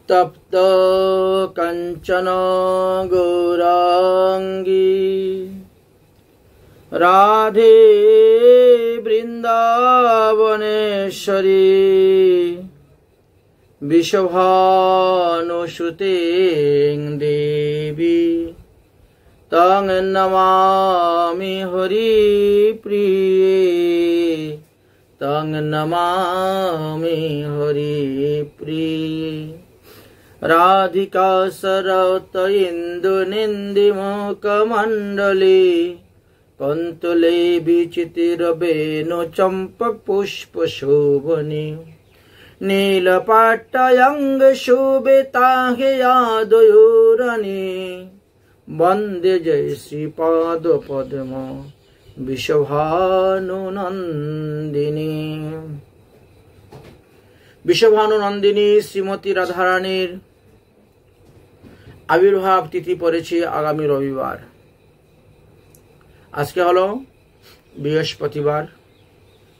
तप्त कंचन गौरांगी राधे वृंदावनेश्वरी विश्वभानुसुते देवी तं नमामि हरिप्रिये तं नमामि हरिप्रिये राधिका सरत इंदुनिंदिमुखमंडले कंतुले विचितिरवेणु चंपक पुष्प शोभने नीलपट्टयंग शोभिताहे यादयोरने वंदे जय श्रीपाद पद्म विश्वभानुनंदिनी। विश्वभानुनंदिनी श्रीमती राधारानीर आविर्भाव तिथि पड़ेছে आगामी रविवार। आज के हलो बृहस्पतिवार,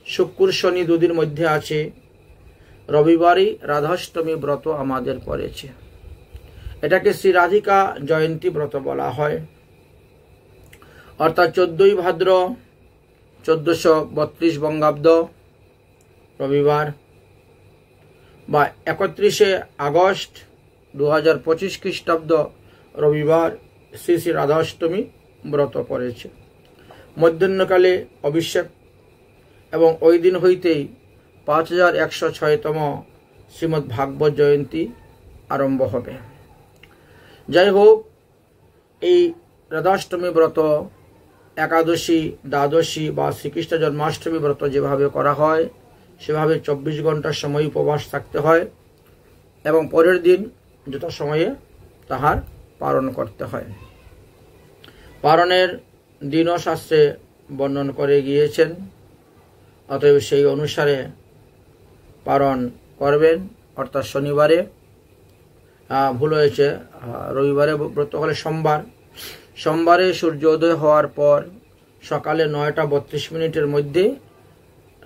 शुक्र शनि दुदिन मध्य आछे। रविवारे राधाष्टमी व्रत आमादेर पड़ेছে। एटाके श्री राधिका जयंती व्रत बला हय। अर्थात 14 भाद्र 1432 बंगाब्द रविवार बा 31 आगस्ट 2025 ख्रीष्टाब्द रविवार श्री श्री राधाष्टमी व्रत पड़ेছে। मध्याह्नकाले अभिषेक एवं ओई दिन हईतेई 5106तम श्रीमद् भागवत जयंती आरम्भ होबे। যাই হোক, এই রাধাষ্টমী ব্রত একাদশী দ্বাদশী বা শ্রীকৃষ্ণ জন্মাষ্টমী ব্রত যেভাবে করা হয় সেভাবে 24 ঘন্টা সময় উপবাস থাকতে হয় এবং পরের দিন যথাসময়ে তাহার পালন করতে হয়। পালনের দিনও শাস্ত্রে বর্ণন করে গিয়েছেন। অতএব সেই অনুসারে পালন করবেন। অর্থাৎ শনিবারে ভুল হয়েছে, রবিবারে ব্রত হলে সোমবারে সূর্যোদয় হওয়ার পর সকালে 9টা 32 মধ্যে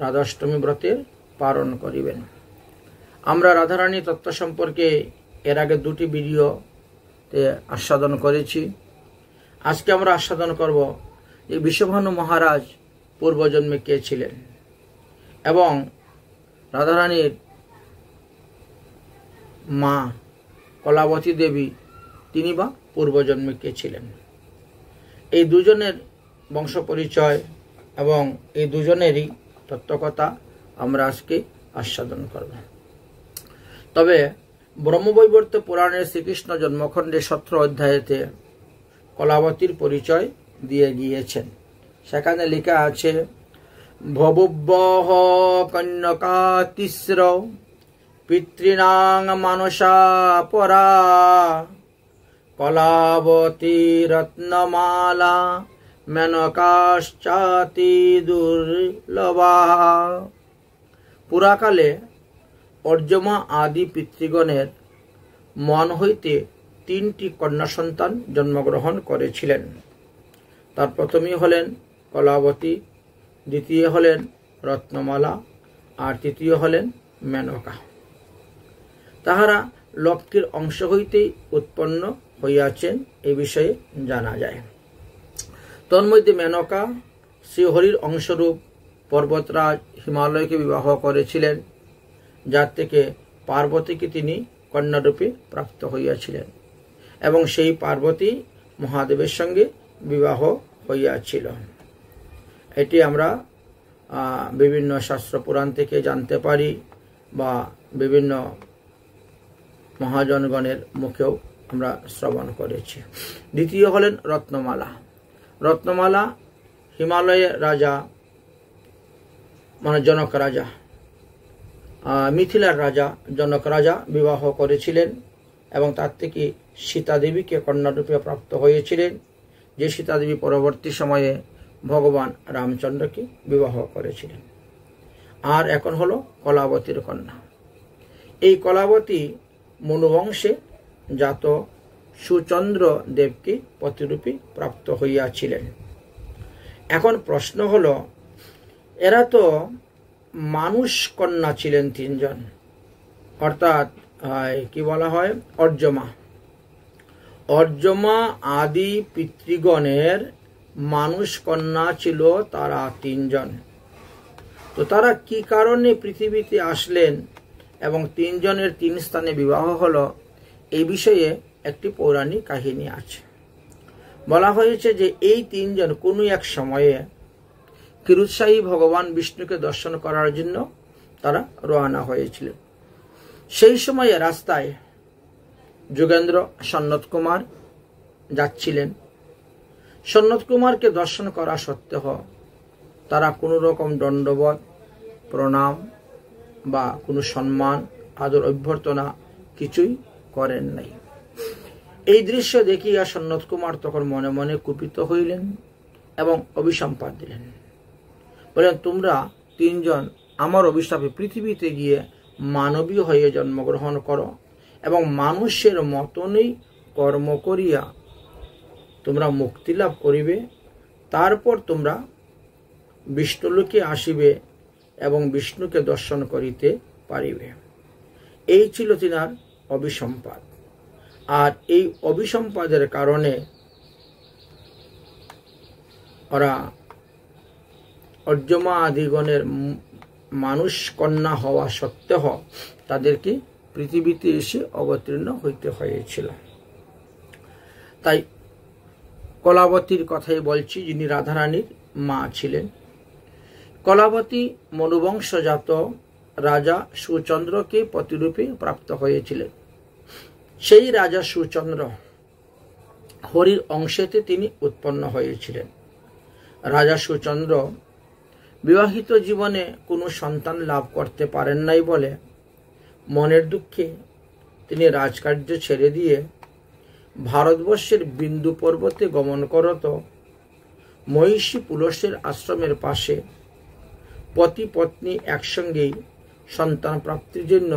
রাধাষ্টমী ব্রতের পালন করিবেন। আমরা রাধারানী তত্ত্ব সম্পর্কে এর আগে 2টি ভিডিওতে আস্বাদন করেছি। আজকে আমরা আস্বাদন করব যে বিশ্বভানু মহারাজ পূর্বজন্মে কে ছিলেন এবং রাধারানীর মা কলাবতী দেবী তিনি বা পূর্বজন্মে কে ছিলেন। এই দুজনের বংশ পরিচয় এবং এই দুজনেরই তত্ত্বকথা আমরা আজকে আস্বাদন করব। তবে ব্রহ্মবৈবর্ত পুরাণের শ্রীকৃষ্ণ জন্মখণ্ডে 17 অধ্যায়েতে কলাবতীর পরিচয় দিয়ে গিয়েছেন। সেখানে লেখা আছে ভবুব্বহ কন্যকা তিস্র পিতৃনাং মানসা পরা কলাবতী রত্নমালা মেনকাশ্চাতি দুর্লভা। পুরাকালে অর্যমা আদি পিতৃগণের মন হইতে 3টি কন্যা সন্তান জন্মগ্রহণ করেছিলেন। তার প্রথমেই হলেন কলাবতী, দ্বিতীয় হলেন রত্নমালা আর তৃতীয় হলেন মেনকা। তাহারা লক্ষ্মীর অংশ হইতেই উৎপন্ন হইয়াছেন এই বিষয়ে জানা যায়। তন্মধ্যে মেনকা শ্রীহরির অংশরূপ পর্বতরাজ হিমালয়কে বিবাহ করেছিলেন, যার থেকে পার্বতীকে তিনি কন্যারূপে প্রাপ্ত হইয়াছিলেন এবং সেই পার্বতী মহাদেবের সঙ্গে বিবাহ হইয়াছিল। এটি আমরা বিভিন্ন শাস্ত্র পুরাণ থেকে জানতে পারি বা বিভিন্ন মহাজনগণের মুখেও আমরা শ্রবণ করেছি। দ্বিতীয় হলেন রত্নমালা। রত্নমালা হিমালয়ের রাজা মানে জনক রাজা, মিথিলার রাজা জনক রাজা বিবাহ করেছিলেন এবং তার থেকে সীতা দেবীকে কন্যারূপে প্রাপ্ত হয়েছিলেন, যে সীতা দেবী পরবর্তী সময়ে ভগবান রামচন্দ্রকে বিবাহ করেছিলেন। আর এখন হলো কলাবতীর কন্যা। এই কলাবতী মনুবংশে জাত সুচন্দ্র দেবকে পতিরূপে প্রাপ্ত হইয়াছিলেন। এখন প্রশ্ন হলো, এরা তো মানুষ কন্যা ছিলেন 3 জন, অর্থাৎ কি বলা হয়, অর্যমা। অর্যমা আদি পিতৃগণের মানুষ কন্যা ছিল তারা 3 জন। তো তারা কি কারণে পৃথিবীতে আসলেন এবং 3 জনের 3 স্থানে বিবাহ হলো, এই বিষয়ে একটি পৌরাণিক কাহিনী আছে। বলা হয়েছে যে এই 3 জন কোনো এক সময়ে ক্ষীরোদশাহী ভগবান বিষ্ণুকে দর্শন করার জন্য তারা রওনা হয়েছিলেন। সেই সময়ে রাস্তায় যোগেন্দ্র সন্নত কুমার যাচ্ছিলেন। সন্নত কুমারকে দর্শন করা সত্ত্বেও তারা কোনো রকম দণ্ডবত, প্রণাম বা কোনো সম্মান, আদর, অভ্যর্থনা কিছুই করেন নাই। এই দৃশ্য দেখিয়া সন্নত কুমার তখন মনে মনে কুপিত হইলেন এবং অভিসম্পাদ দিলেন। বলেন, তোমরা 3 জন আমার অভিশাপে পৃথিবীতে গিয়ে মানবীয় হয়ে জন্মগ্রহণ করো এবং মানুষের মতনই কর্ম করিয়া তোমরা মুক্তি লাভ করিবে, তারপর তোমরা বিষ্ণুলোকে আসিবে এবং বিষ্ণুকে দর্শন করিতে পারিবে। এই ছিল তিনার অভিসম্পাদ। আর এই অভিসম্পাদের কারণে ওরা অর্যমা আদিগণের মানুষ কন্যা হওয়া সত্ত্বেও তাদেরকে পৃথিবীতে এসে অবতীর্ণ হইতে হয়েছিল। তাই কলাবতীর কথাই বলছি, যিনি রাধারানীর মা ছিলেন। কলাবতী মনুবংশজাত রাজা সুচন্দ্রকে পতিরূপে প্রাপ্ত হয়েছিলেন। সেই রাজা সুচন্দ্র হরির অংশেতে তিনি উৎপন্ন হয়েছিলেন। রাজা সুচন্দ্র বিবাহিত জীবনে কোনো সন্তান লাভ করতে পারেন নাই বলে মনের দুঃখে তিনি রাজকার্য ছেড়ে দিয়ে ভারতবর্ষের বিন্দু পর্বতে গমন করত মহিষী পুলসের আশ্রমের পাশে পতি পত্নী একসঙ্গেই সন্তান প্রাপ্তির জন্য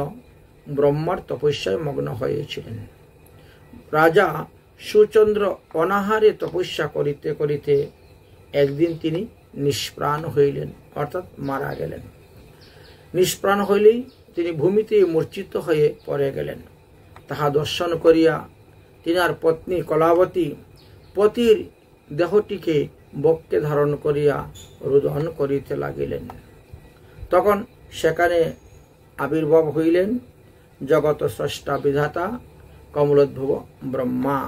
ব্রহ্মার তপস্যায় মগ্ন হয়েছিলেন। রাজা সুচন্দ্র অনাহারে তপস্যা করিতে করিতে একদিন তিনি নিষ্প্রাণ হইলেন, অর্থাৎ মারা গেলেন। নিষ্প্রাণ হইলেই তিনি ভূমিতে মূর্ছিত হয়ে পড়ে গেলেন। তাহা দর্শন করিয়া তিনার পত্নী কলাবতী পতির দেহটিকে বক্ষে ধারণ করিয়া রোদন করিতে লাগিলেন। তখন সেখানে আবির্ভাব হইলেন জগৎ স্রষ্টা বিধাতা কমলোদ্ভব ব্রহ্মা।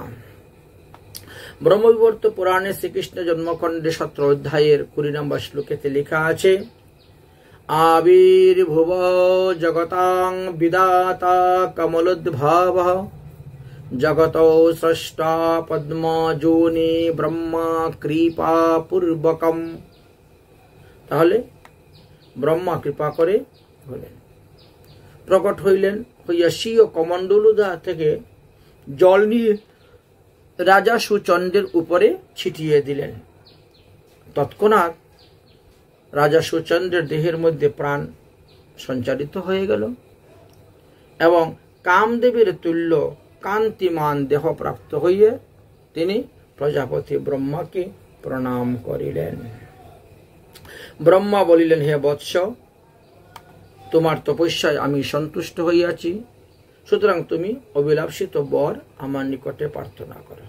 ব্রহ্মবিবর্ত পুরাণে শ্রীকৃষ্ণ জন্মখণ্ডে 17 অধ্যায়ের 20 নম্বর শ্লোকেতে লেখা আছে, আবির্ভুব জগতাং বিধাতা কমলোদ্ভব জগত স্রষ্টা পদ্মযোনি ব্রহ্মা কৃপা পূর্বকম। তাহলে ব্রহ্মা কৃপা করে হলেন, প্রকট হইলেন, হইয়া স্বীয় কমণ্ডলুদা থেকে জল নিয়ে রাজা সুচন্দ্রের উপরে ছিটিয়ে দিলেন। তৎক্ষণাৎ রাজা সুচন্দ্রের দেহের মধ্যে প্রাণ সঞ্চারিত হয়ে গেল এবং কামদেবের তুল্য কান্তিমান দেহ প্রাপ্ত হইয়া তিনি প্রজাপতি ব্রহ্মাকে প্রণাম করিলেন। ব্রহ্মা বলিলেন, হে বৎস, তোমার তপস্যায় আমি সন্তুষ্ট হইয়াছি, সুতরাং তুমি অভিলাষিত বর আমার নিকটে প্রার্থনা করো।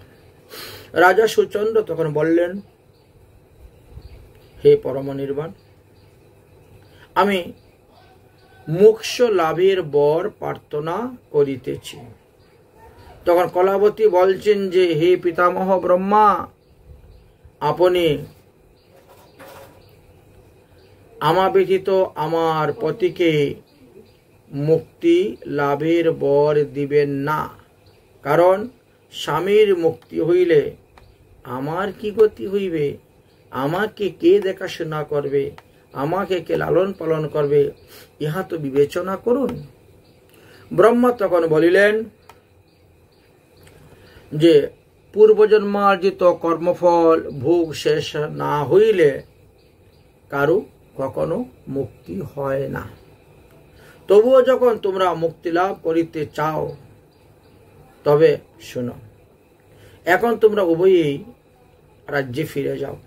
রাজা সুচন্দ্র তখন বললেন, হে পরম নির্বাণ, আমি মোক্ষ লাভের বর প্রার্থনা করিতেছি। তখন কলাবতী বলছেন যে, হে পিতামহ ব্রহ্মা, আপনি আমা ব্যতীত আমার পতিকে মুক্তি লাভের বর দিবেন না, কারণ স্বামীর মুক্তি হইলে আমার কি গতি হইবে? আমাকে কে দেখাশোনা করবে? আমাকে কে লালন পালন করবে? ইহা তো বিবেচনা করুন। ব্রহ্মা তখন বলিলেন যে, পূর্বজন্মার্জিত কর্মফল ভোগ শেষ না হইলে কারো কখনো মুক্তি হয় না। তবুও যখন তোমরা মুক্তি লাভ করিতে চাও, তবে শোনো, এখন তোমরা উভয়েই রাজ্যে ফিরে যাও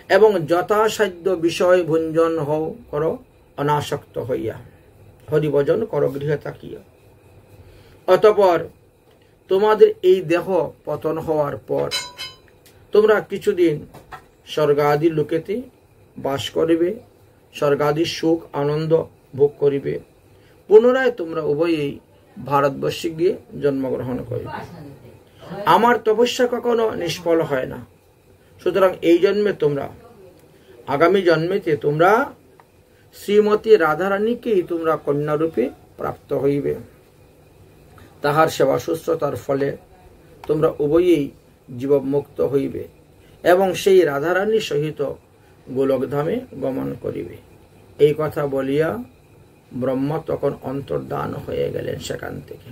এবং যথাসাধ্য বিষয় ভঞ্জন হও করো অনাসক্ত হইয়া, হরিভজন করো গৃহে থাকিয়া। অতঃপর তোমাদের এই দেহ পতন হওয়ার পর তোমরা কিছুদিন স্বর্গাদি লোকেতে বাস করিবে, স্বর্গাদি সুখ আনন্দ ভোগ করিবে। পুনরায় তোমরা উভয়েই ভারতবর্ষে গিয়ে জন্মগ্রহণ করিবে। আমার তপস্যা কখনো নিষ্ফল হয় না। সুতরাং এই জন্মে তোমরা, আগামী জন্মেতে তোমরা শ্রীমতী রাধারানীকেই তোমরা কন্যারূপে প্রাপ্ত হইবে। তাহার সেবা শুশ্রূষার ফলে তোমরা উভয়েই জীবমুক্ত হইবে এবং সেই রাধারানীর সহিত গোলকধামে গমন করিবে। এই কথা বলিয়া ব্রহ্মা তখন অন্তর্ধান হয়ে গেলেন। সেখান থেকে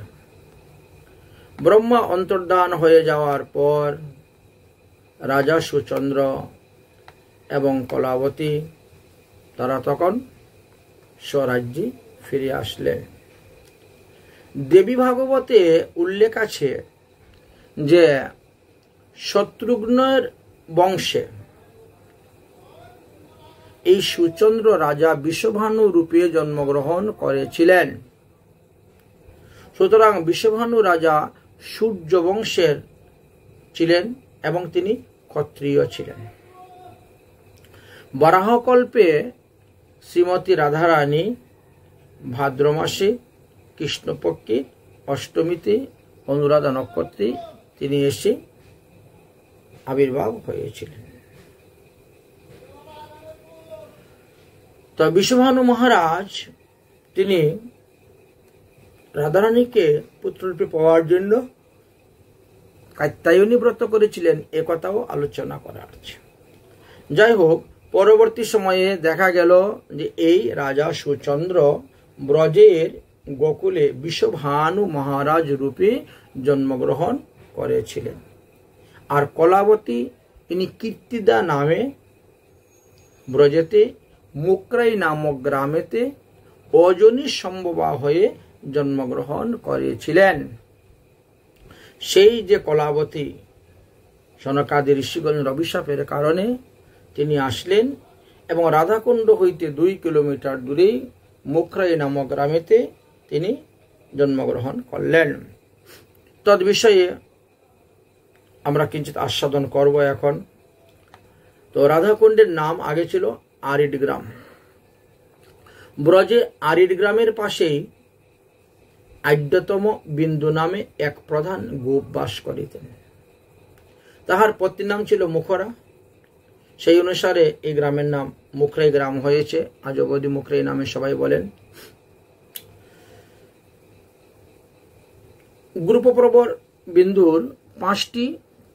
ব্রহ্মা অন্তর্ধান হয়ে যাওয়ার পর রাজা সুচন্দ্র এবং কলাবতী তারা তখন স্বরাজ্যে ফিরে আসলেন। দেবী ভাগবতে উল্লেখ আছে যে শত্রুঘ্নের বংশে এই সুচন্দ্র রাজা বিষভানু রূপে জন্মগ্রহণ করেছিলেন। সুতরাং বিষভানু রাজা সূর্য বংশের ছিলেন এবং তিনি ক্ষত্রিয় ছিলেন। বরাহকল্পে শ্রীমতী রাধারানী ভাদ্র মাসে কৃষ্ণপক্ষে অষ্টমীতে অনুরাধা নক্ষত্রে তিনি এসে আবির্ভাব হয়েছিলেন। তো বিষভানু মহারাজ তিনি রাধারানীকে পুত্ররূপে পাওয়ার জন্য কাত্যায়নী ব্রত করেছিলেন, এ কথাও আলোচনা করা আছে। যাই হোক, পরবর্তী সময়ে দেখা গেল যে এই রাজা সুচন্দ্র ব্রজের গোকুলে বিষভানু মহারাজ রূপে জন্মগ্রহণ করেছিলেন। আর কলাবতী তিনি কীর্তিদা নামে ব্রজেতে মুক্রাই নামক গ্রামেতে অজনী সম্ভবা হয়ে জন্মগ্রহণ করেছিলেন। সেই যে কলাবতী সনকাদি ঋষিগণের অভিশাপের কারণে তিনি আসলেন এবং রাধাকুণ্ড হইতে 2 কিলোমিটার দূরেই মুক্রাই নামক গ্রামেতে তিনি জন্মগ্রহণ করলেন। তদ বিষয়ে আমরা কিঞ্চিত আস্বাদন করব এখন। তো রাধাকুণ্ডের নাম আগে ছিল আরিড গ্রাম। ব্রজে আরিড গ্রামের পাশেই আদ্যতম বিন্দু নামে এক প্রধান গোপ বাস করিতেন। তাহার পত্নীর নাম ছিল মুখরা। সেই অনুসারে এই গ্রামের নাম মুখরাই গ্রাম হয়েছে। আজ অবধি মুখরাই নামে সবাই বলেন। গ্রুপপ্রবর বিন্দুর 5টি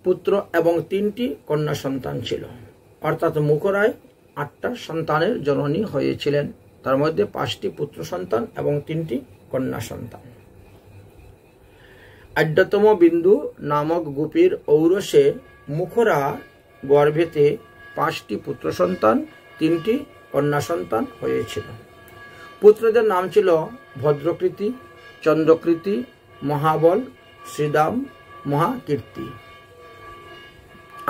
পুত্র এবং 3টি কন্যা সন্তান ছিল। অর্থাৎ মুখরায় 8টা সন্তানের জননী হয়েছিলেন। তার মধ্যে 5টি পুত্র সন্তান এবং 3টি কন্যা সন্তান। আদ্যতম বিন্দু নামক গোপীর ঔরসে মুখরা গর্ভেতে 5টি পুত্র সন্তান 3টি কন্যা সন্তান হয়েছিল। পুত্রদের নাম ছিল ভদ্রকৃতি, চন্দ্রকৃতি, মহাবল, শ্রীদাম, মহাকীর্তি।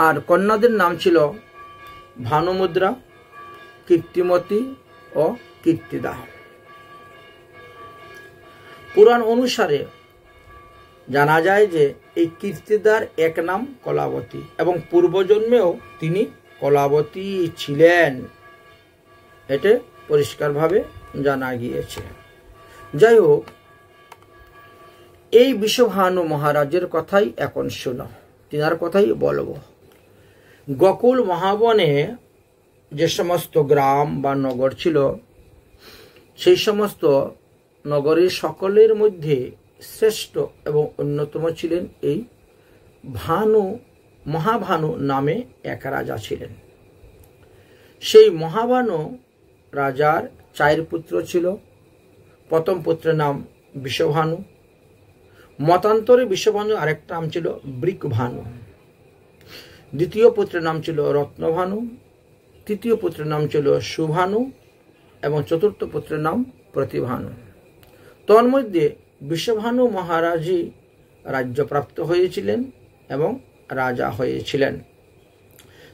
আর কন্যাদের নাম ছিল ভানুমুদ্রা, কীর্তিমতী ও কীর্তিদা। পুরাণ অনুসারে জানা যায় যে এই কীর্তিদার এক নাম কলাবতী এবং পূর্বজন্মেও তিনি কলাবতী ছিলেন। এটা পরিষ্কারভাবে জানা গিয়েছে। যাই হোক, এই বিষভানু মহারাজের কথাই এখন শোনো, তিনার কথাই বলবো। গোকুল মহাবনে যে সমস্ত গ্রাম বা নগর ছিল, সেই সমস্ত নগরের সকলের মধ্যে শ্রেষ্ঠ এবং অন্যতম ছিলেন এই ভানু, মহাভানু নামে এক রাজা ছিলেন। সেই মহাভানু রাজার 4 পুত্র ছিল। প্রথম পুত্রের নাম বিষভানু। মতান্তরে বিষভানু আরেকটা নাম ছিল বৃকভানু। দ্বিতীয় পুত্রের নাম ছিল রত্নভানু। তৃতীয় পুত্রের নাম ছিল সুভানু এবং চতুর্থ পুত্রের নাম প্রতিভানু। তন্মধ্যে বিষভানু মহারাজই রাজ্যপ্রাপ্ত হয়েছিলেন এবং রাজা হয়েছিলেন।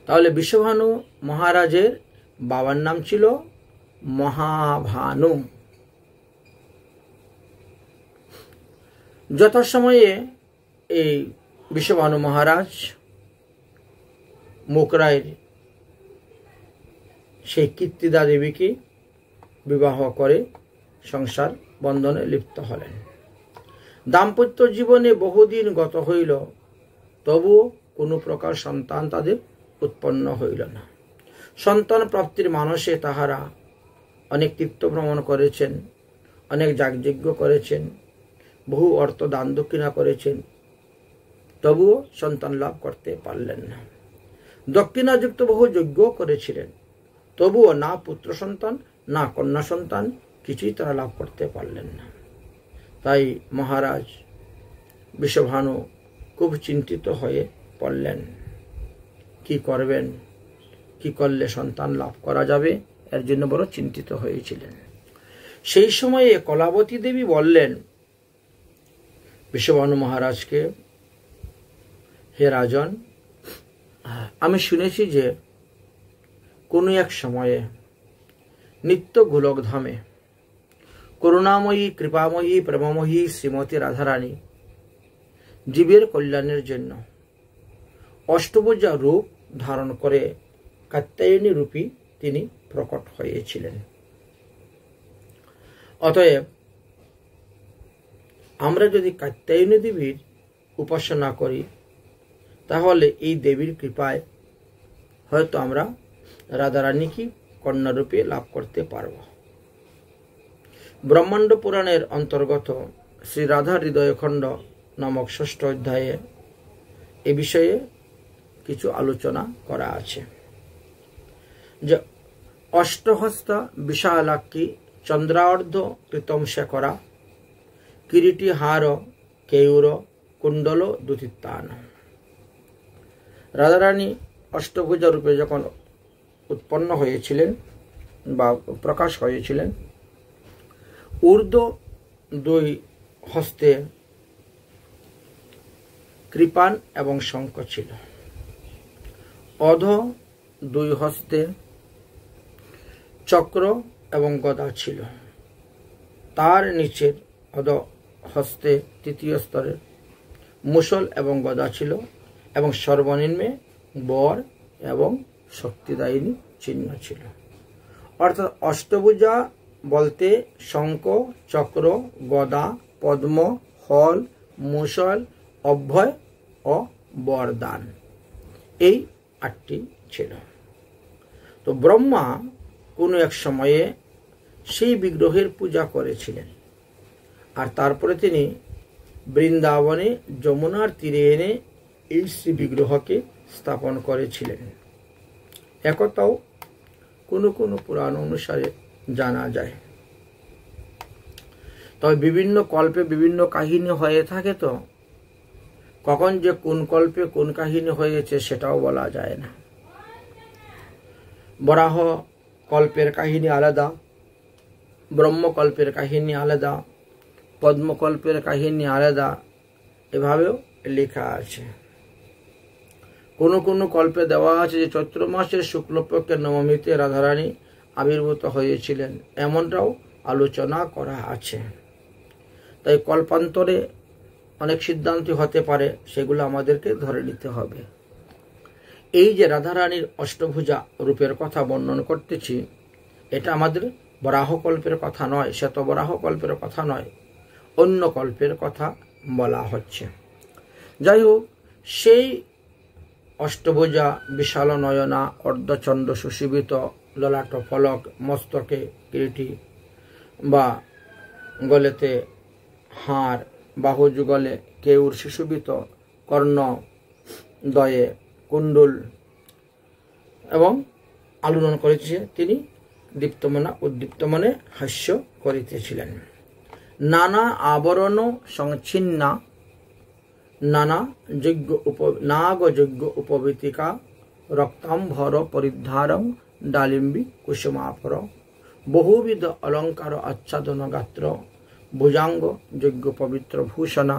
তাহলে বিষভানু মহারাজের বাবার নাম ছিল মহাভানু। যথাসময়ে এই বিষভানু মহারাজ মুকরাইয়ের সেই কীর্তিদা দেবীকে বিবাহ করে সংসার বন্ধনে লিপ্ত হলেন। দাম্পত্য জীবনে বহুদিন গত হইল, তবুও কোনো প্রকার সন্তান তাদের উৎপন্ন হইল না। সন্তান প্রাপ্তির মানসে তাহারা অনেক তীর্থ ভ্রমণ করেছেন, অনেক যাগযজ্ঞ করেছেন, বহু অর্থ দান দক্ষিণা করেছেন, তবুও সন্তান লাভ করতে পারলেন না। দক্ষিণাযুক্ত বহু যজ্ঞ করেছিলেন, তবুও না পুত্র সন্তান না কন্যা সন্তান কিছুই তারা লাভ করতে পারলেন না। তাই মহারাজ বিষভানু খুব চিন্তিত হয়ে পড়লেন। কি করবেন, কি করলে সন্তান লাভ করা যাবে, এর জন্য বড় চিন্তিত হয়েছিলেন। সেই সময়ে কলাবতী দেবী বললেন বিষভানু মহারাজকে, হে রাজন, আমি শুনেছি যে কোনো এক সময়ে নিত্য গোলকধামে করুণাময়ী, কৃপাময়ী, প্রেমময়ী শ্রীমতী রাধারানী জীবের কল্যাণের জন্য অষ্টভুজা রূপ ধারণ করে কাত্যায়নী রূপী তিনি প্রকট হয়েছিলেন। অতএব আমরা যদি কাত্যায়নী দেবীর উপাসনা করি, তাহলে এই দেবীর কৃপায় হয়তো আমরা রাধারানীকে কন্যারূপে লাভ করতে পারব। ব্রহ্মাণ্ড পুরাণের অন্তর্গত শ্রী রাধা হৃদয়খণ্ড নামক ৬ষ্ঠ অধ্যায়ে এ বিষয়ে কিছু আলোচনা করা আছে যে অষ্টহস্ত বিশালাক্ষী চন্দ্রার্ধ কৃতম শেখরা কিরীটি হার কেয়ুর কুণ্ডল দুতিত্তান। রাধারানী অষ্টভুজা রূপে যখন উৎপন্ন হয়েছিলেন বা প্রকাশ হয়েছিলেন, ঊর্ধ্ব 2 হস্তে কৃপান এবং শঙ্খ ছিল, অধ 2 হস্তে চক্র এবং গদা ছিল, তার নিচের অধ হস্তে 3য় স্তরের মুসল এবং গদা ছিল, এবং সর্বনিম্নে বর এবং শক্তিদায়িনী চিহ্ন ছিল। অর্থাৎ অষ্টভুজা বলতে শঙ্খ, চক্র, গদা, পদ্ম, হল, মুসল, অভয় ও বরদান, এই 8টি ছিল। তো ব্রহ্মা কোনো এক সময়ে সেই বিগ্রহের পূজা করেছিলেন, আর তারপরে তিনি বৃন্দাবনে যমুনার তীরে এনে এই শ্রী বিগ্রহকে স্থাপন করেছিলেন। একথাও কোনো কোনো পুরাণ অনুসারে জানা যায়। তবে বিভিন্ন কল্পে বিভিন্ন কাহিনী হয়ে থাকে, তো কখন যে কোন কল্পে কোন কাহিনী হয়েছে সেটাও বলা যায় না। বরাহ কল্পের কাহিনী আলাদা, ব্রহ্মকল্পের কাহিনী আলাদা, পদ্মকল্পের কাহিনী আলাদা, এভাবেও লেখা আছে। কোনো কোনো কল্পে দেওয়া আছে যে চৈত্র মাসের শুক্লপক্ষের নবমীতে রাধারানী আবির্ভূত হয়েছিলেন, এমনটাও আলোচনা করা আছে। তাই কল্পান্তরে অনেক সিদ্ধান্ত হতে পারে, সেগুলো আমাদেরকে ধরে নিতে হবে। এই যে রাধারানীর অষ্টভুজা রূপের কথা বর্ণন করতেছি, এটা আমাদের বরাহ কল্পের কথা নয়, শ্বেত বরাহ কল্পের কথা নয়, অন্য কল্পের কথা বলা হচ্ছে। যাই হোক, সেই অষ্টভুজা বিশাল নয়না, অর্ধচন্দ্র সুশোভিত, ললাট ফলক, মস্তকে কিরীটি বা গলেতে হার, বাহু যুগলে কেউর সুশোভিত, কর্ণ দয়ে কুণ্ডল এবং আলোড়ন করেছে, তিনি দীপ্তমনা উদ্দীপ্তমনে হাস্য করিতেছিলেন। নানা আবরণ সংচ্ছিন্না নাগযজ্ঞ উপবীতিকা রক্তাম্ভর পরিদ্ধারং ডালিম্বী কুসুমাপর বহুবিধ অলঙ্কার আচ্ছাদন গাত্র ভুজাঙ্গ যজ্ঞ পবিত্র ভূষণা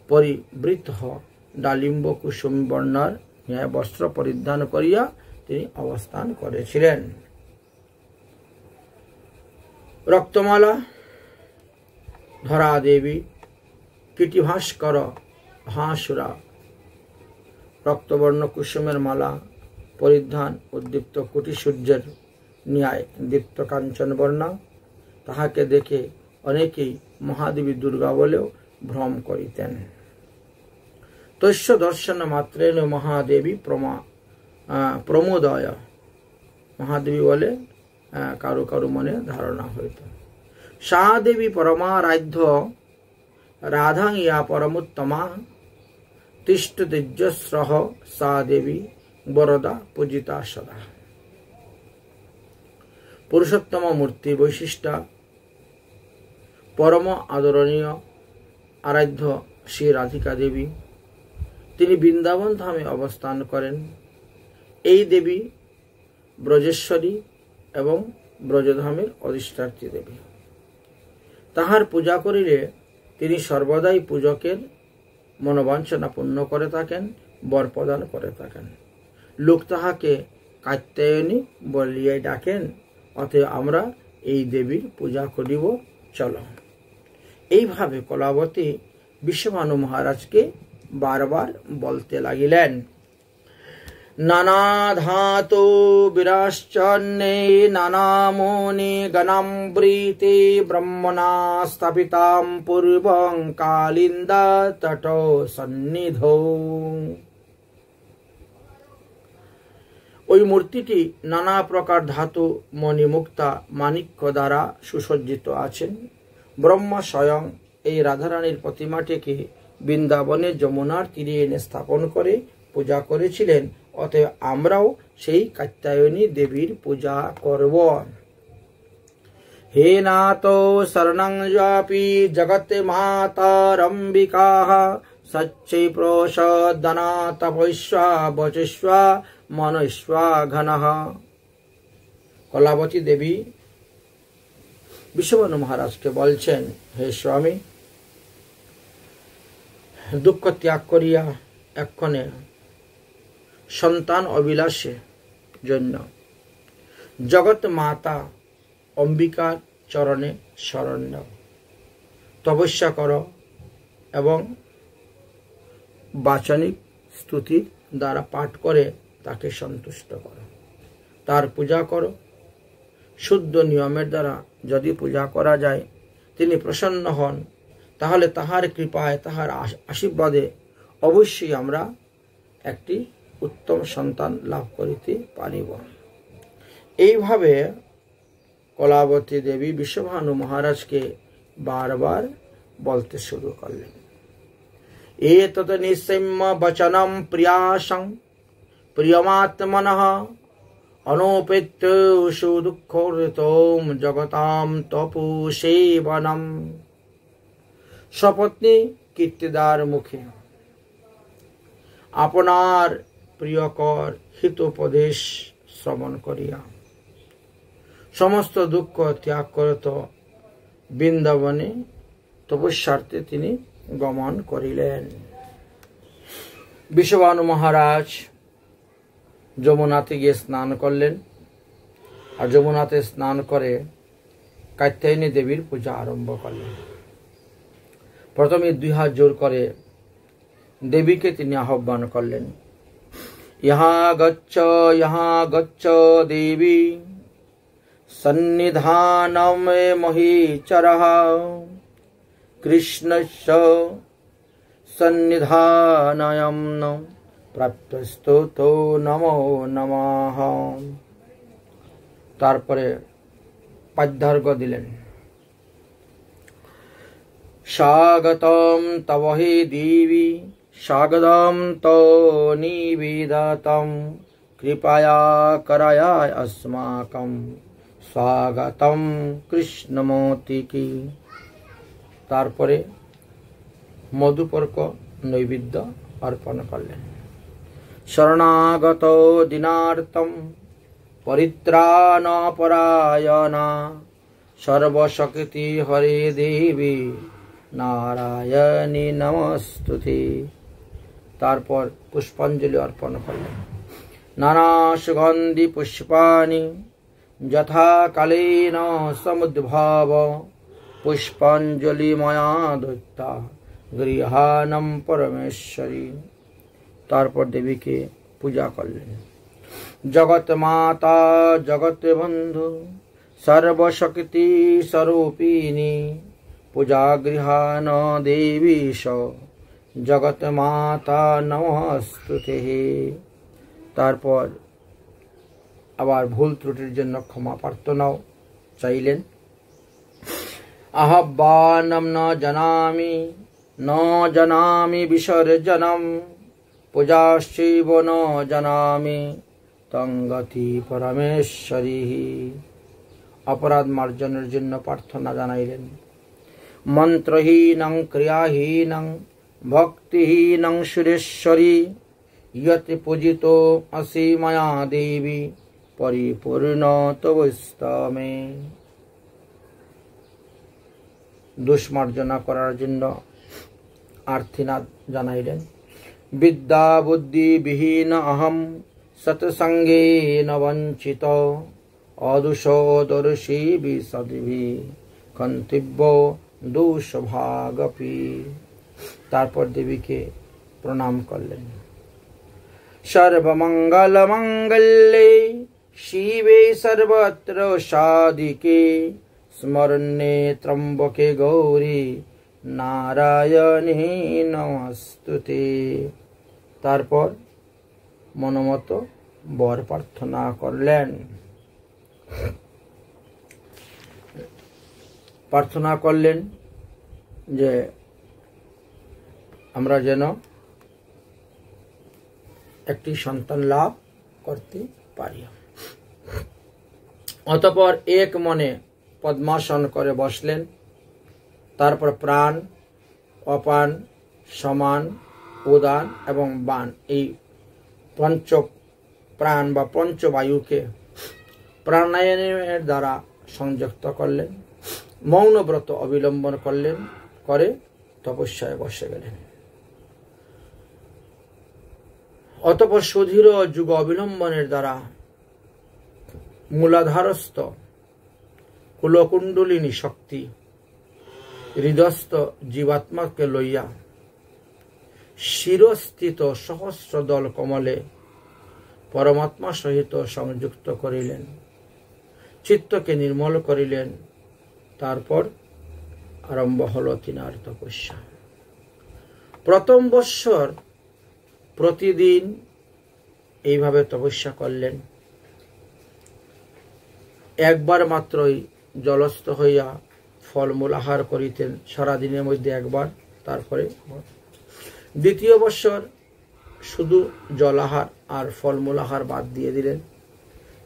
পরিবৃত ডালিম্ব কুসুম বর্ণার ন্যায় বস্ত্র পরিধান করিয়া তিনি অবস্থান করেছিলেন। রক্তমালা ধরা দেবী কীটিভাস্কর হাসুরা রক্তবর্ণ কুসুমের মালা পরিধান উদ্দীপ্ত কোটি সূর্যের ন্যায় দীপ্ত কাঞ্চন বর্ণা, তাহাকে দেখে অনেকেই মহাদেবী দুর্গা বলেও ভ্রম করিতেন। তস্য দর্শন মাত্রেণ মহাদেবী প্রমোদয়, মহাদেবী বলে কারো কারো মনে ধারণা হইত। সা দেবী পরমারাধ্য রাধাং ইয়া পরমোত্তমা তিষ্ঠ তেজস্রহ সা দেবী বরদা পূজিতা সদা। পুরুষোত্তম মূর্তি বৈশিষ্ট্য পরম আদরণীয় আরাধ্য শ্রী রাধিকা দেবী, তিনি বৃন্দাবন ধামে অবস্থান করেন। এই দেবী ব্রজেশ্বরী এবং ব্রজধামের অধিষ্ঠাত্রী দেবী। তাহার পূজা করিলে তিনি সর্বদাই পূজকের মনোবাঞ্ছনা পূর্ণ করে থাকেন, বর প্রদান করে থাকেন। লোক তাহাকে কাত্যায়নী বলিয়া ডাকেন। অতএব আমরা এই দেবীর পূজা করিব, চলো। এইভাবে কলাবতী বিশ্বভানু মহারাজকে বারবার বলতে লাগিলেন। নানা ধাতু বিরাশ্চন্নে নানামুনি গণামৃতে ব্রহ্মণা স্থাপিতাম পূর্বং কালিন্দা তট সন্নিধৌ। ওই মূর্তিটি নানা প্রকার ধাতু মণিমুক্তা মাণিক্য দ্বারা সুসজ্জিত আছেন। ব্রহ্মা স্বয়ং এই রাধারানীর প্রতিমাটিকে বৃন্দাবনে যমুনার তীরে এনে স্থাপন করে পূজা করেছিলেন। অতএব আমরাও সেই কাত্যায়নী দেবীর পূজা করব। হে নাথ শরণং যাপি জগৎ মাতারম্বিকা সচ্চৈ প্রসদনা তপস্বা বচস্বা মনস্বা ঘনঃ। কলাবতী দেবী বিশ্বভানু মহারাজকে বলছেন, হে স্বামী, দুঃখ ত্যাগ করিয়া এক্ষণে সন্তান অভিলাষে জন্য জগৎ মাতা অম্বিকার চরণে শরণ নাও, তপস্যা কর এবং বাচনিক স্তুতির দ্বারা পাঠ করে তাকে সন্তুষ্ট করো, তার পূজা করো। শুদ্ধ নিয়মের দ্বারা যদি পূজা করা যায়, তিনি প্রসন্ন হন, তাহলে তাহার কৃপায়, তাহার আশীর্বাদে অবশ্যই আমরা একটি উত্তম সন্তান লাভ করিতে পারিব। এইভাবে কলাবতী দেবী বিশ্বভানু মহারাজকে বারবার বলতে শুরু করলেন। এতৎ নিঃসম্য বচনম প্রিয়াসং প্রিয়মাত্মনঃ অনোপেত্য সুদুঃখরিতম জগতাম তপু সেবনম। সপত্নী কীর্তিদার মুখে আপনার প্রিয়কর হিতোপদেশ শ্রবণ করিয়া সমস্ত দুঃখ ত্যাগ করত বৃন্দাবনে তপস্যার্থে তিনি গমন করিলেন। বিশ্বভানু মহারাজ যমুনাতে গিয়ে স্নান করলেন, আর যমুনাতে স্নান করে কাত্যায়নী দেবীর পূজা আরম্ভ করলেন। প্রথমে 2 হাত জোর করে দেবীকে তিনি আহ্বান করলেন। ইহা গচ্ছ দেবী সন্নিধানম মহীচরঃ কৃষ্ণস্য সন্নিধানয়ম প্রাপ্তস্তুতো নমো নমঃ। তারপরে পাদ্যার্ঘ দিলেন। স্বাগতম তব হে দেবী স্বাগতম তো নিবেদিতম কৃপয়া করয়া अस्माकं স্বাগতম কৃষ্ণমূর্তি কি। তারপরে মধুপর্ক নৈবেদ্য অর্পণ করলেন। শরণাগত দিনার্তম পরিত্রাণ পরায়ণা সর্বশক্তি হরে দেবী নারায়ণী নমস্তুতে। তারপর পুষ্পাঞ্জলি অর্পণ করলেন। নানা সুগন্ধি পুষ্পানি যথা কালেন সমুদ্ভাব পুষ্পাঞ্জলি ময়া দত্তা গৃহাণম পরমেশ্বরী। তারপর দেবীকে পূজা করলেন। জগৎ মাতা জগৎ বন্ধু সর্বশক্তি স্বরূপিণী পূজা গৃহাণ দেবীশ জগৎ মাতা নমস্তুতে। তারপর আবার ভুল ত্রুটির জন্য ক্ষমা প্রার্থনাও চাইলেন। আহ্বানম ন জানামি বিসর্জনম পূজাশ্চৈব ন জানামি তঙ্গতি পরমেশ্বরী। অপরাধ মার্জনের জন্য প্রার্থনা জানাইলেন। মন্ত্রহীনং ক্রিয়াহীনং ভক্তিহীনং সুরেশ্বরী ইয়তে পূজিত আসি মায়া দেবী পরিপূর্ণ তবস্তমে। দুষ্মার্জনা করার জন্য আর্থিনাদ জানাইলেন। বিদ্যা বুদ্ধি বিহীন অহম সৎসঙ্গে ন বঞ্চিত অদুষদর্শী বিসদ্ভি কন্তব্য দুঃস্বভাগপি। তারপর দেবীকে প্রণাম করলেন। সর্বমঙ্গল মঙ্গলে শিবে সর্বত্র সাধিকে স্মরণে ত্রম্বকে গৌরী নারায়ণী নমস্তুতে। তারপর মনমত বর প্রার্থনা করলেন। প্রার্থনা করলেন যে আমরা যেন একটি সন্তান লাভ করতে পারি। অতঃপর এক মনে পদ্মাসন করে বসলেন। তারপর প্রাণ, অপান, সমান, উদান এবং বান এই পঞ্চ প্রাণ বা পঞ্চবায়ুকে প্রাণায়ামের দ্বারা সংযুক্ত করলেন। মৌন ব্রত অবলম্বন করলেন, করে তপস্যায় বসে গেলেন। অতঃপর সুধীর যুগ অবলম্বনের দ্বারা মূলাধারস্থ কুলকুণ্ডলিনী শক্তি হৃদয়স্থ জীবাত্মাকে লইয়া শিরস্থিত সহস্রদল কমলে পরমাত্মা সহিত সংযুক্ত করিলেন, চিত্তকে নির্মল করিলেন। তারপর আরম্ভ হল তিনার তপস্যা। প্রথম বৎসর প্রতিদিন এইভাবে তপস্যা করলেন। একবার মাত্রই জলস্থ হইয়া ফলমূল আহার করিতেন, সারাদিনের মধ্যে একবার। তারপরে দ্বিতীয় বৎসর শুধু জলাহার আর ফলমূল আহার বাদ দিয়ে দিলেন।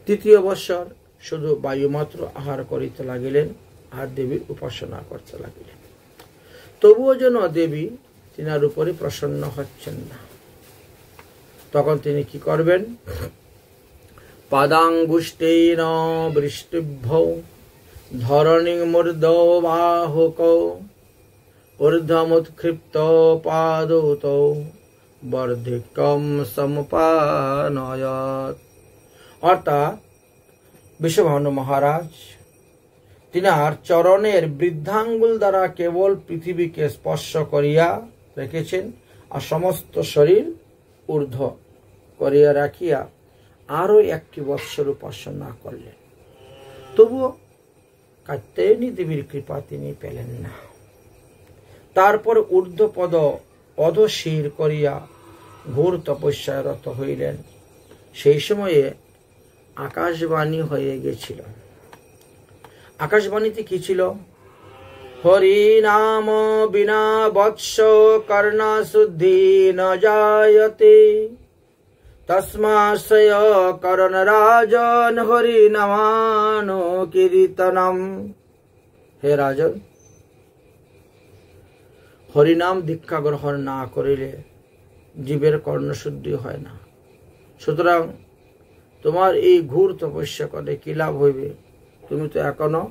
তৃতীয় বৎসর শুধু বায়ুমাত্র আহার করিতে লাগিলেন আর দেবীর উপাসনা করতে লাগিলেন। তবুও যেন দেবী তিনার উপরে প্রসন্ন হচ্ছেন না। তখন তিনি কি করবেন? পাদাঙ্গুষ্টেন বৃষ্টিভ্যৌ ধরণী মূর্ধ বাহুক ঊর্ধ্বমুৎক্ষিপ্ত পাদৌতৌ বর্ধিকম সমুপানয়ৎ। অর্থাৎ বিশ্বভানু মহারাজ তিনার চরণের বৃদ্ধাঙ্গুল দ্বারা কেবল পৃথিবীকে স্পর্শ করিয়া রেখেছেন আর সমস্ত শরীর ঊর্ধ্ব করিয়া রাখিয়া আরো একটি বৎসর উপাসনা করলেন। তবুও কাত্যায়নী দেবীর কৃপা তিনি পেলেন না। তারপর ঊর্ধ্বপদ অধশির করিয়া ঘোর তপস্যায় রত হইলেন। সেই সময়ে আকাশবাণী হয়ে গেছিল। আকাশবাণীতে কি ছিল? হরি নাম বিনা বৎস কর্ণা শুদ্ধি ন জায়তে তস্মাশ্রয় করণ রাজন হরি নামানো কীর্তনম। হে রাজন, হরিনাম দীক্ষা গ্রহণ না করিলে জীবের কর্ণশুদ্ধি হয় না। সুতরাং তোমার এই ঘোর তপস্যা করে কি লাভ হইবে? তুমি তো এখনো